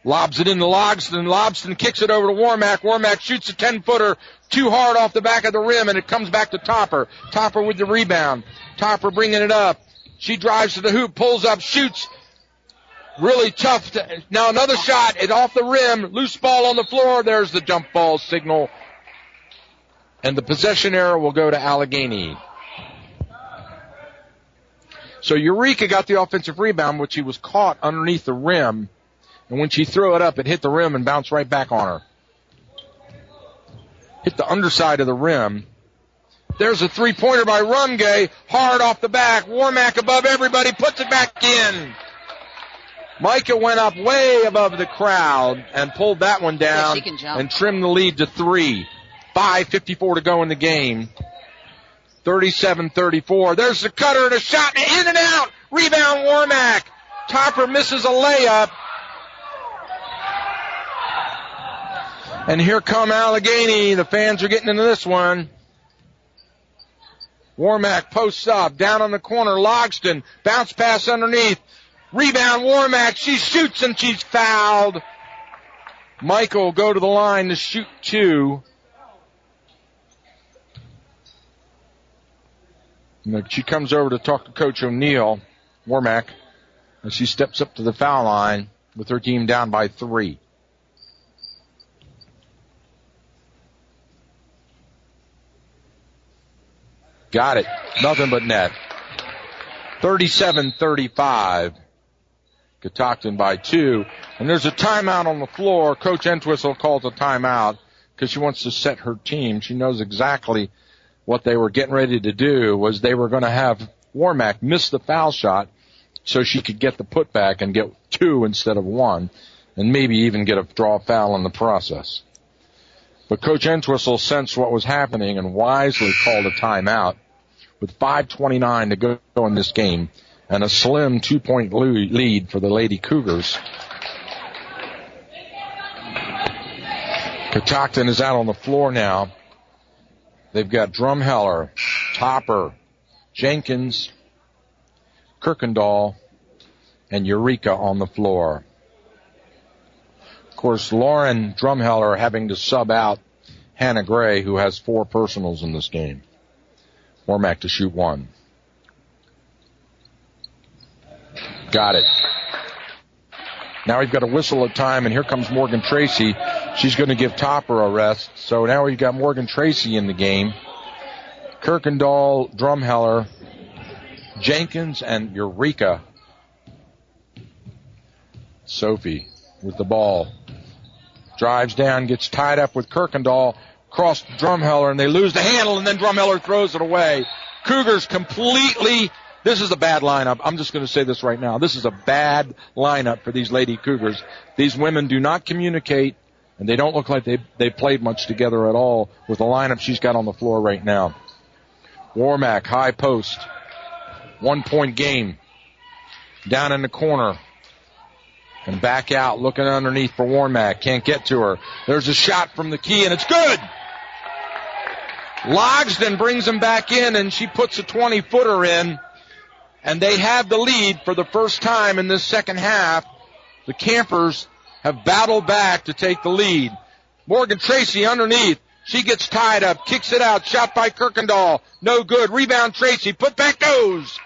Lobs it into Logsden. Logsden kicks it over to Warmack. Warmack shoots a 10-footer too hard off the back of the rim, and it comes back to Topper. Topper with the rebound. Topper bringing it up. She drives to the hoop, pulls up, shoots. Really tough. Now another shot. It's off the rim. Loose ball on the floor. There's the jump ball signal. And the possession error will go to Allegany. So Eureka got the offensive rebound, which she was caught underneath the rim. And when she threw it up, it hit the rim and bounced right back on her. Hit the underside of the rim. There's a 3-pointer by Rumgay. Hard off the back. Warmack above everybody. Puts it back in. Micah went up way above the crowd and pulled that one down and trimmed the lead to 3. 5:54 to go in the game. 37-34. There's the cutter and a shot in and out. Rebound Warmack. Topper misses a layup. And here come Allegany. The fans are getting into this one. Warmack posts up. Down on the corner. Logsden. Bounce pass underneath. Rebound Warmack. She shoots and she's fouled. Michael will go to the line to shoot 2. And she comes over to talk to Coach O'Neill, Warmack, and she steps up to the foul line with her team down by 3. Got it. Nothing but net. 37-35. Catoctin by 2. And there's a timeout on the floor. Coach Entwistle calls a timeout because she wants to set her team. She knows exactly what they were getting ready to do was they were going to have Warmack miss the foul shot so she could get the putback and get 2 instead of 1 and maybe even get a draw foul in the process. But Coach Entwistle sensed what was happening and wisely called a timeout with 5:29 to go in this game and a slim 2-point lead for the Lady Cougars. Catoctin is out on the floor now. They've got Drumheller, Topper, Jenkins, Kirkendall, and Eureka on the floor. Of course, Lauren Drumheller having to sub out Hannah Gray, who has 4 personals in this game. Warmack to shoot one. Got it. Now we've got a whistle of time, and here comes Morgan Tracy. She's going to give Topper a rest. So now we've got Morgan Tracy in the game. Kirkendall, Drumheller, Jenkins, and Eureka. Sophie with the ball. Drives down, gets tied up with Kirkendall, cross Drumheller, and they lose the handle, and then Drumheller throws it away. Cougars completely... This is a bad lineup. I'm just going to say this right now. This is a bad lineup for these Lady Cougars. These women do not communicate, and they don't look like they played much together at all with the lineup she's got on the floor right now. Warmack, high post. 1 point game. Down in the corner. And back out, looking underneath for Warmack. Can't get to her. There's a shot from the key, and it's good! Logsden brings him back in, and she puts a 20-footer in. And they have the lead for the first time in this second half. The Campers have battled back to take the lead. Morgan Tracy underneath. She gets tied up, kicks it out, shot by Kirkendall. No good. Rebound Tracy. Put back goes.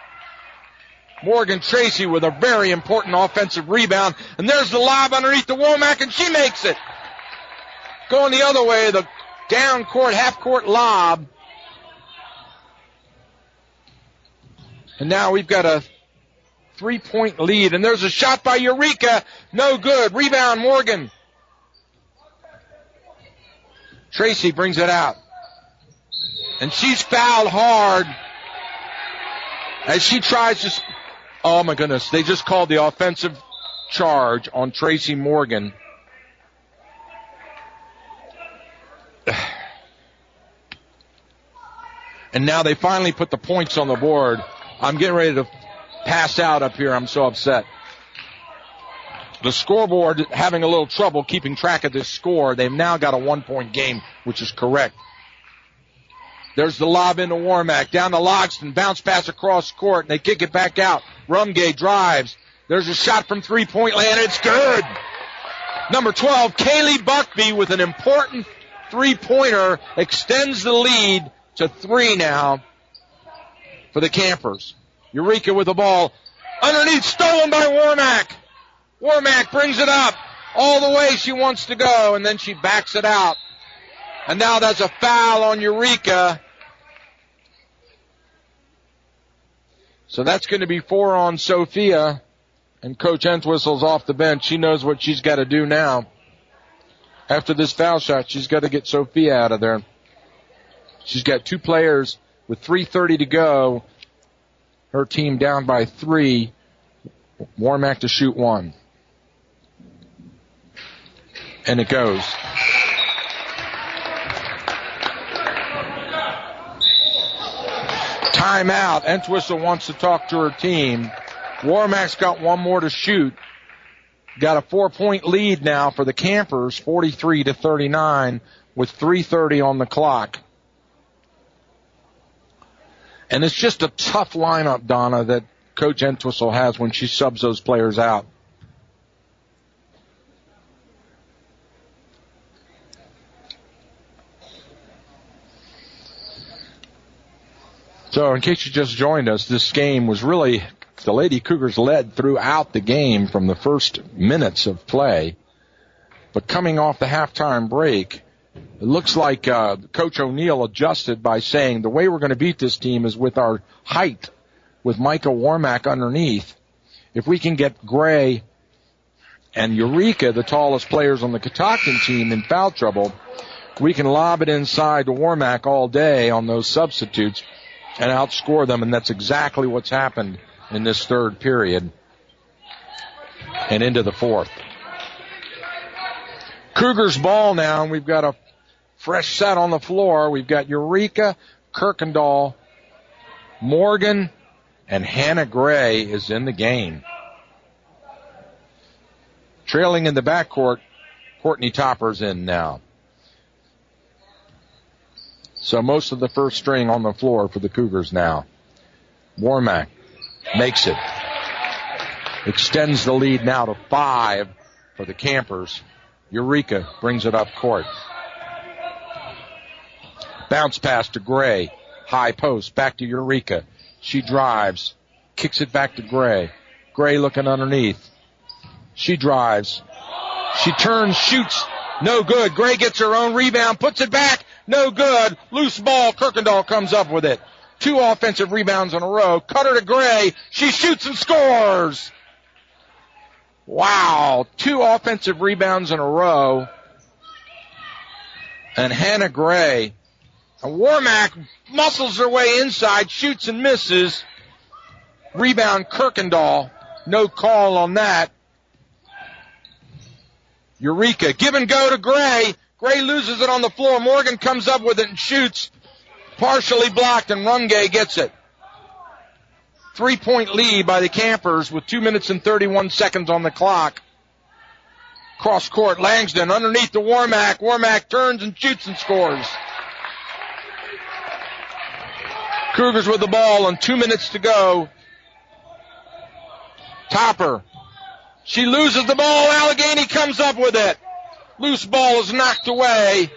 Morgan Tracy with a very important offensive rebound. And there's the lob underneath the Womack, and she makes it. Going the other way, the down court, half court lob. And now we've got a 3-point lead, and there's a shot by Eureka. No good. Rebound, Morgan. Tracy brings it out. And she's fouled hard as she tries to... Oh, my goodness. They just called the offensive charge on Tracy Morgan. And now they finally put the points on the board. I'm getting ready to pass out up here. I'm so upset. The scoreboard having a little trouble keeping track of this score. They've now got a 1-point game, which is correct. There's the lob into Warmack. Down to Logston. Bounce pass across court. And they kick it back out. Rumgay drives. There's a shot from 3-point land. It's good. Number 12, Kaylee Buckby with an important 3-pointer. Extends the lead to 3 now for the Campers. Eureka with the ball. Underneath, stolen by Warmack. Warmack brings it up all the way she wants to go, and then she backs it out. And now there's a foul on Eureka. So that's going to be 4 on Sophia. And Coach Entwistle's off the bench. She knows what she's got to do now. After this foul shot, she's got to get Sophia out of there. She's got 2 players with 3:30 to go. Her team down by 3. Warmack to shoot 1. And it goes. Timeout. Entwistle wants to talk to her team. Warmack's got 1 more to shoot. Got a 4-point lead now for the Campers, 43-39, with 3:30 on the clock. And it's just a tough lineup, Donna, that Coach Entwistle has when she subs those players out. So in case you just joined us, this game was really, the Lady Cougars led throughout the game from the first minutes of play. But coming off the halftime break, it looks like Coach O'Neill adjusted by saying the way we're going to beat this team is with our height, with Micah Warmack underneath. If we can get Gray and Eureka, the tallest players on the Catoctin team, in foul trouble, we can lob it inside to Warmack all day on those substitutes and outscore them, and that's exactly what's happened in this third period and into the fourth. Cougars ball now, and we've got a fresh set on the floor. We've got Eureka, Kirkendall, Morgan, and Hannah Gray is in the game. Trailing in the backcourt, Courtney Topper's in now. So most of the first string on the floor for the Cougars now. Warmack makes it. Extends the lead now to 5 for the Campers. Eureka brings it up court. Bounce pass to Gray. High post, back to Eureka. She drives, kicks it back to Gray. Gray looking underneath. She drives. She turns, shoots. No good. Gray gets her own rebound, puts it back. No good. Loose ball. Kirkendall comes up with it. 2 offensive rebounds in a row. Cutter to Gray. She shoots and scores. Wow. 2 offensive rebounds in a row. And Hannah Gray. And Warmack muscles her way inside, shoots and misses. Rebound Kirkendall. No call on that. Eureka, give and go to Gray. Gray loses it on the floor. Morgan comes up with it and shoots. Partially blocked, and Rungay gets it. 3-point lead by the Campers with 2 minutes and 31 seconds on the clock. Cross court, Langston underneath to Warmack. Warmack turns and shoots and scores. Cougars with the ball and 2 minutes to go. Topper. She loses the ball. Allegany comes up with it. Loose ball is knocked away.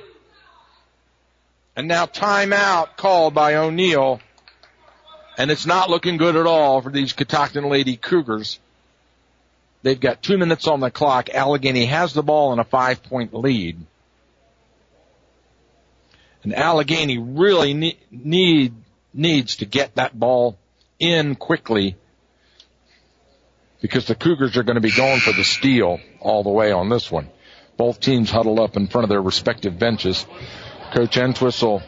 And now timeout called by O'Neill. And it's not looking good at all for these Catoctin Lady Cougars. They've got 2 minutes on the clock. Allegany has the ball in a 5-point lead. And Allegany really needs to get that ball in quickly, because the Cougars are going to be going for the steal all the way on this one. Both teams huddled up in front of their respective benches. Coach Entwistle,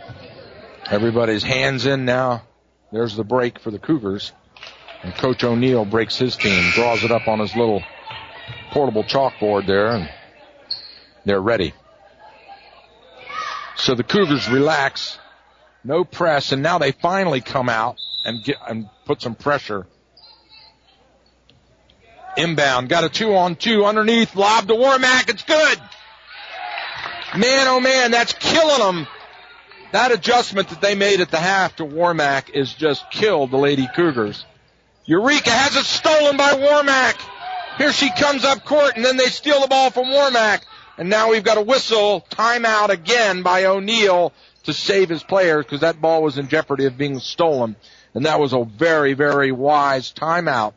everybody's hands in now. There's the break for the Cougars. And Coach O'Neill breaks his team, draws it up on his little portable chalkboard there, and they're ready. So the Cougars relax, no press, and now they finally come out and put some pressure. Inbound, got a 2-on-2 underneath, lob to Warmack, it's good. Man, oh man, that's killing them. That adjustment that they made at the half to Warmack is just killed the Lady Cougars. Eureka has it stolen by Warmack. Here she comes up court, and then they steal the ball from Warmack. And now we've got a whistle, timeout again by O'Neill to save his players, because that ball was in jeopardy of being stolen. And that was a very, very wise timeout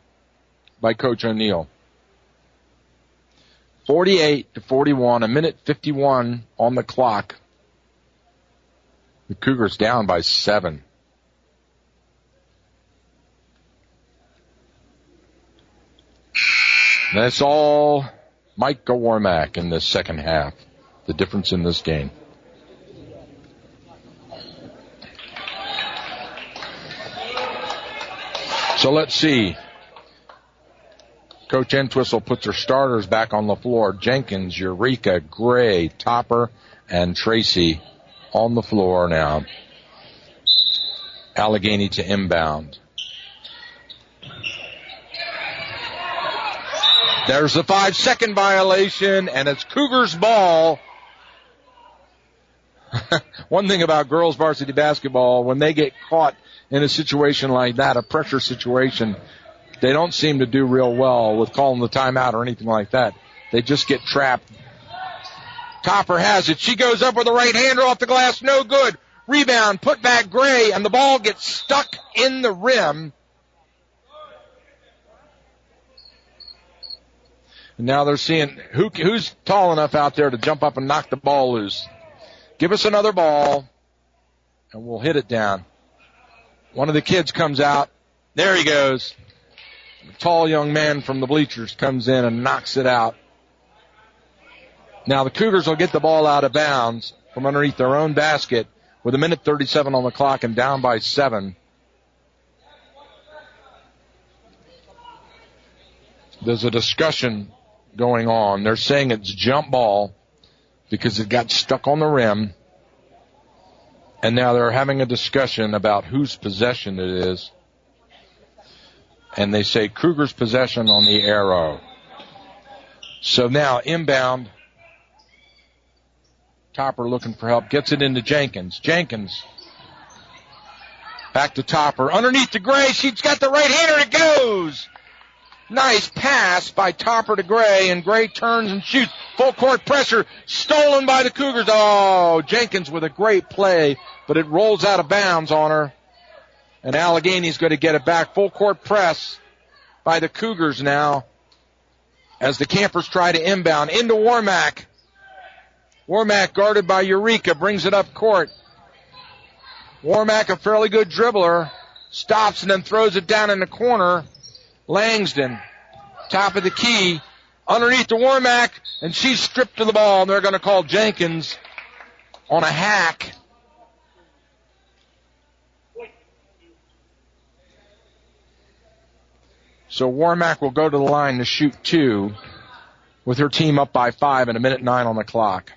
by Coach O'Neill. 48-41, a minute 51 on the clock. The Cougars down by 7. That's all Micah Warmack in the second half. The difference in this game. So let's see. Coach Entwistle puts her starters back on the floor. Jenkins, Eureka, Gray, Topper, and Tracy on the floor now. Allegany to inbound. There's the 5-second violation, and it's Cougars ball. One thing about girls varsity basketball, when they get caught in a situation like that, a pressure situation, they don't seem to do real well with calling the timeout or anything like that. They just get trapped. Topper has it. She goes up with a right-hander off the glass. No good. Rebound, put back Gray, and the ball gets stuck in the rim. And now they're seeing who's tall enough out there to jump up and knock the ball loose. Give us another ball, and we'll hit it down. One of the kids comes out. There he goes. A tall young man from the bleachers comes in and knocks it out. Now the Cougars will get the ball out of bounds from underneath their own basket with a minute 37 on the clock and down by 7. There's a discussion going on. They're saying it's jump ball because it got stuck on the rim. And now they're having a discussion about whose possession it is. And they say Cougars possession on the arrow. So now inbound. Topper looking for help. Gets it into Jenkins. Jenkins. Back to Topper. Underneath to Gray. She's got the right hander. It goes. Nice pass by Topper to Gray. And Gray turns and shoots. Full court pressure. Stolen by the Cougars. Oh, Jenkins with a great play. But it rolls out of bounds on her. And Allegany's going to get it back. Full court press by the Cougars now as the Campers try to inbound into Warmack. Warmack guarded by Eureka, brings it up court. Warmack, a fairly good dribbler, stops and then throws it down in the corner. Langston, top of the key, underneath to Warmack, and she's stripped of the ball, and they're going to call Jenkins on a hack. So Warmack will go to the line to shoot 2 with her team up by 5 and 1:09 on the clock.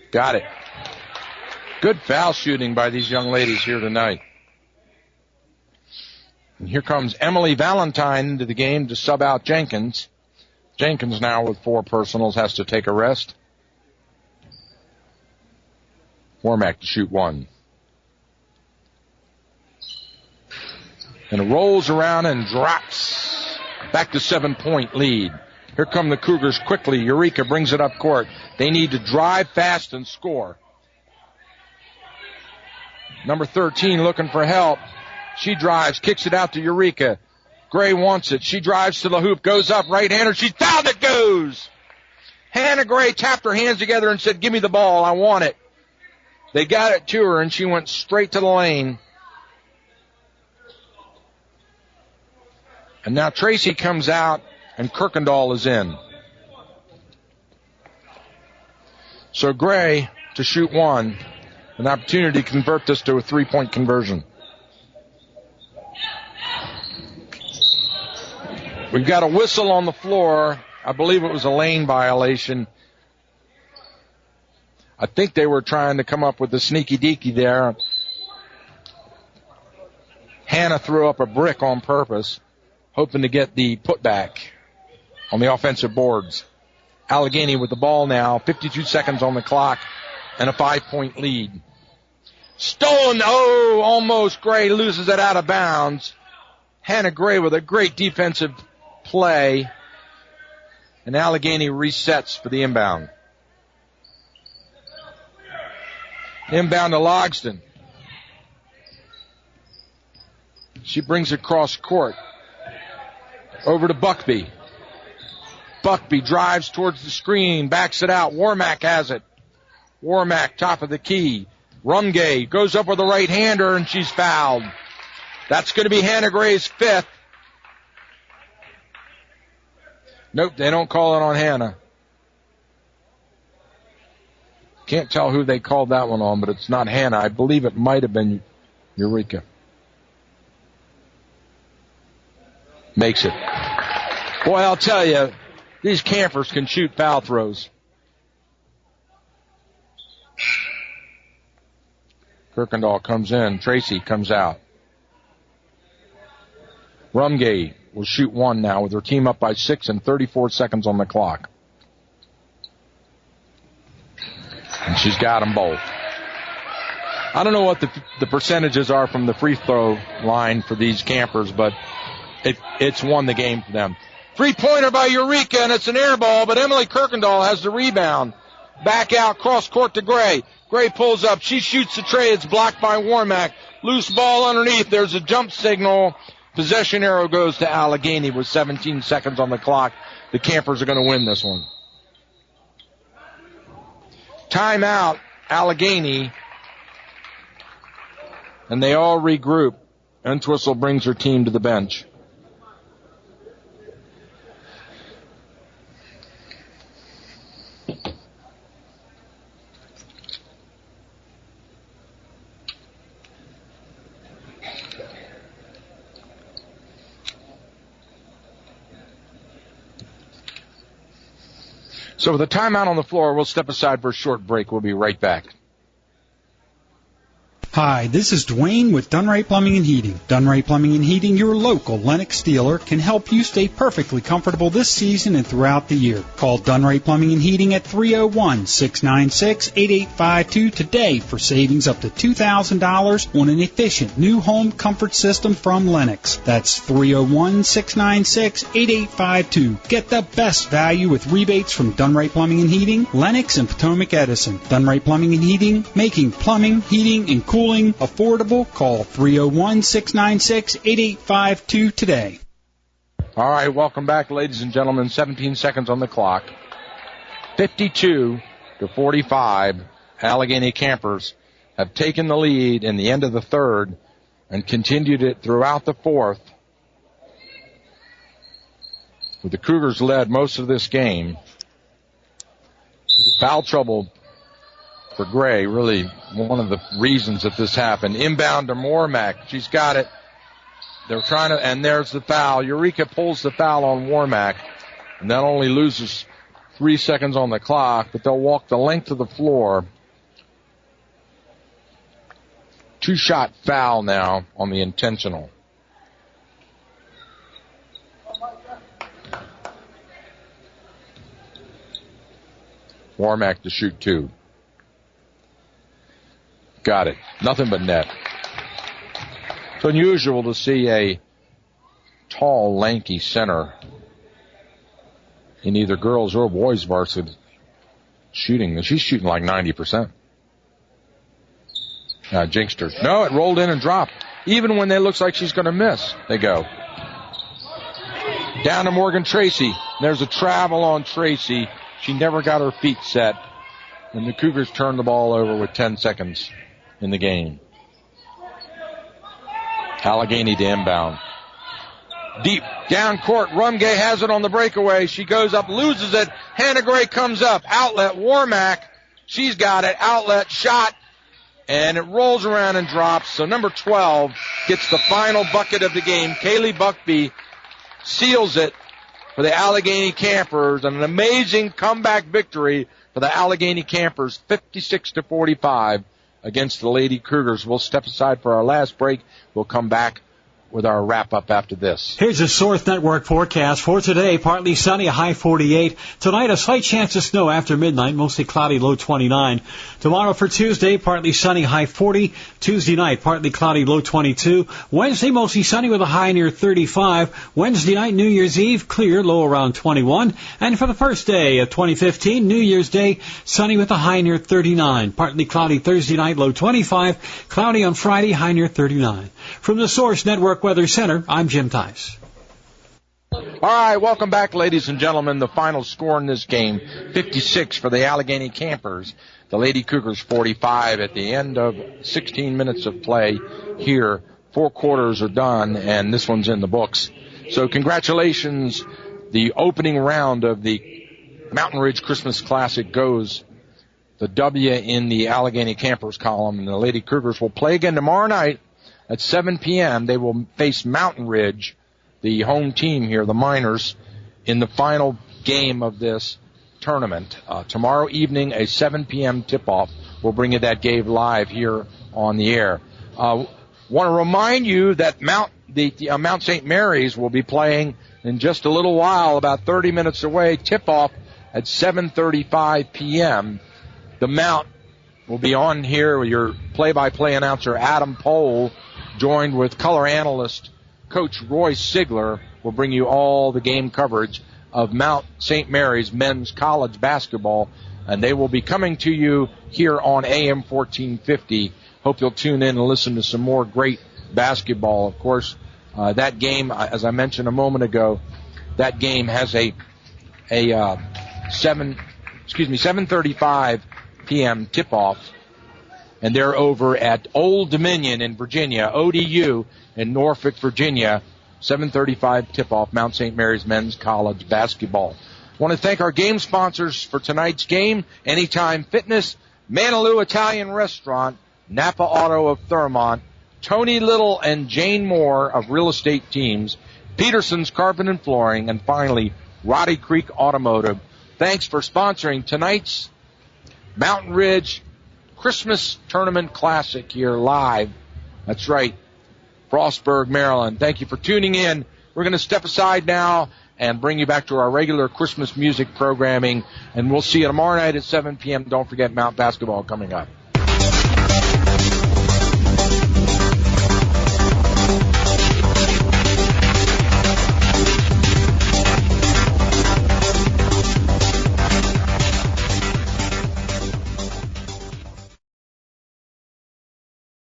Got it. Good foul shooting by these young ladies here tonight. And here comes Emily Valentine into the game to sub out Jenkins. Jenkins now with 4 personals has to take a rest. Warmack to shoot 1. And it rolls around and drops. Back to 7-point lead. Here come the Cougars quickly. Eureka brings it up court. They need to drive fast and score. Number 13 looking for help. She drives, kicks it out to Eureka. Gray wants it. She drives to the hoop, goes up, right-hander. She's fouled, it goes. Hannah Gray tapped her hands together and said, give me the ball, I want it. They got it to her, and she went straight to the lane. And now Tracy comes out, and Kirkendall is in. So Gray to shoot 1. An opportunity to convert this to a 3-point conversion. We've got a whistle on the floor. I believe it was a lane violation. I think they were trying to come up with a sneaky deaky there. Hannah threw up a brick on purpose, hoping to get the putback on the offensive boards. Allegany with the ball now, 52 seconds on the clock, and a 5-point lead. Stolen, almost Gray loses it out of bounds. Hannah Gray with a great defensive play, and Allegany resets for the inbound. Inbound to Logston. She brings it cross court. Over to Buckby. Buckby drives towards the screen, backs it out. Warmack has it. Warmack, top of the key. Rumgay goes up with a right-hander, and she's fouled. That's going to be Hannah Gray's 5th. Nope, they don't call it on Hannah. Can't tell who they called that one on, but it's not Hannah. I believe it might have been Eureka. Makes it. Boy, I'll tell you, these campers can shoot foul throws. Kirkendall comes in. Tracy comes out. Rumgay will shoot 1 now with her team up by 6 and 34 seconds on the clock. And she's got them both. I don't know what the percentages are from the free throw line for these campers, but it's won the game for them. 3-pointer by Eureka, and it's an air ball, but Emily Kirkendall has the rebound. Back out, cross court to Gray. Gray pulls up. She shoots the tray. It's blocked by Warmack. Loose ball underneath. There's a jump signal. Possession arrow goes to Allegany with 17 seconds on the clock. The Campers are going to win this one. Timeout, Allegany. And they all regroup. Entwistle brings her team to the bench. So with a timeout on the floor, we'll step aside for a short break. We'll be right back. Hi, this is Dwayne with Dunray Plumbing and Heating. Dunray Plumbing and Heating, your local Lennox dealer, can help you stay perfectly comfortable this season and throughout the year. Call Dunray Plumbing and Heating at 301-696-8852 today for savings up to $2,000 on an efficient new home comfort system from Lennox. That's 301-696-8852. Get the best value with rebates from Dunray Plumbing and Heating, Lennox, and Potomac Edison. Dunray Plumbing and Heating, making plumbing, heating, and cooling affordable. Call 301-696-8852 today. All right, welcome back, ladies and gentlemen. 17 seconds on the clock. 52-45. Allegany Campers have taken the lead in the end of the third and continued it throughout the fourth. With the Cougars led most of this game. Foul trouble for Gray, really one of the reasons that this happened. Inbound to Wormack. She's got it. They're trying to, and there's the foul. Eureka pulls the foul on Wormack, and that only loses 3 seconds on the clock, but they'll walk the length of the floor. 2-shot foul now on the intentional. Wormack to shoot 2. Got it. Nothing but net. It's unusual to see a tall, lanky center in either girls or boys varsity shooting. She's shooting like 90%. Jinxed her. No, it rolled in and dropped. Even when it looks like she's going to miss, they go. Down to Morgan Tracy. There's a travel on Tracy. She never got her feet set. And the Cougars turned the ball over with 10 seconds in the game. Allegany to inbound. Deep down court. Rumgay has it on the breakaway. She goes up, loses it. Hannah Gray comes up. Outlet. Wormack. She's got it. Outlet. Shot. And it rolls around and drops. So number 12 gets the final bucket of the game. Kaylee Buckby seals it for the Allegany Campers. And an amazing comeback victory for the Allegany Campers. 56-45. Against the Lady Cougars. We'll step aside for our last break. We'll come back with our wrap-up after this. Here's a Source Network forecast for today. Partly sunny, a high 48. Tonight, a slight chance of snow after midnight, mostly cloudy, low 29. Tomorrow for Tuesday, partly sunny, high 40. Tuesday night, partly cloudy, low 22. Wednesday, mostly sunny with a high near 35. Wednesday night, New Year's Eve, clear, low around 21. And for the first day of 2015, New Year's Day, sunny with a high near 39. Partly cloudy Thursday night, low 25. Cloudy on Friday, high near 39. From the Source Network Weather Center, I'm Jim Tice. All right, welcome back, ladies and gentlemen. The final score in this game, 56 for the Allegany Campers. The Lady Cougars 45 at the end of 16 minutes of play here. 4 quarters are done, and this one's in the books. So congratulations. The opening round of the Mountainridge Christmas Classic goes the W in the Allegany Campers column, and the Lady Cougars will play again tomorrow night at 7 p.m. They will face Mountainridge, the home team here, the Miners, in the final game of this tournament. Tomorrow evening, a 7 p.m. tip-off. We'll bring you that game live here on the air. Want to remind you that Mount St. Mary's will be playing in just a little while, about 30 minutes away. Tip-off at 7:35 p.m. The Mount will be on here with your play-by-play announcer, Adam Pohl, joined with color analyst Coach Roy Sigler. Will bring you all the game coverage of Mount St. Mary's men's college basketball, and they will be coming to you here on AM 1450. Hope you'll tune in and listen to some more great basketball. Of course, that game, as I mentioned a moment ago, that game has a 7:35 p.m. tip-off, and they're over at Old Dominion in Virginia, ODU in Norfolk, Virginia. 7:35 tip-off, Mount St. Mary's men's college basketball. I want to thank our game sponsors for tonight's game: Anytime Fitness, Manaloo Italian Restaurant, Napa Auto of Thurmont, Tony Little and Jane Moore of Real Estate Teams, Peterson's Carpet and Flooring, and finally, Roddy Creek Automotive. Thanks for sponsoring tonight's Mountainridge Christmas Tournament Classic here live. That's right, Frostburg, Maryland. Thank you for tuning in. We're going to step aside now and bring you back to our regular Christmas music programming, and we'll see you tomorrow night at 7 p.m. Don't forget Mount Basketball coming up.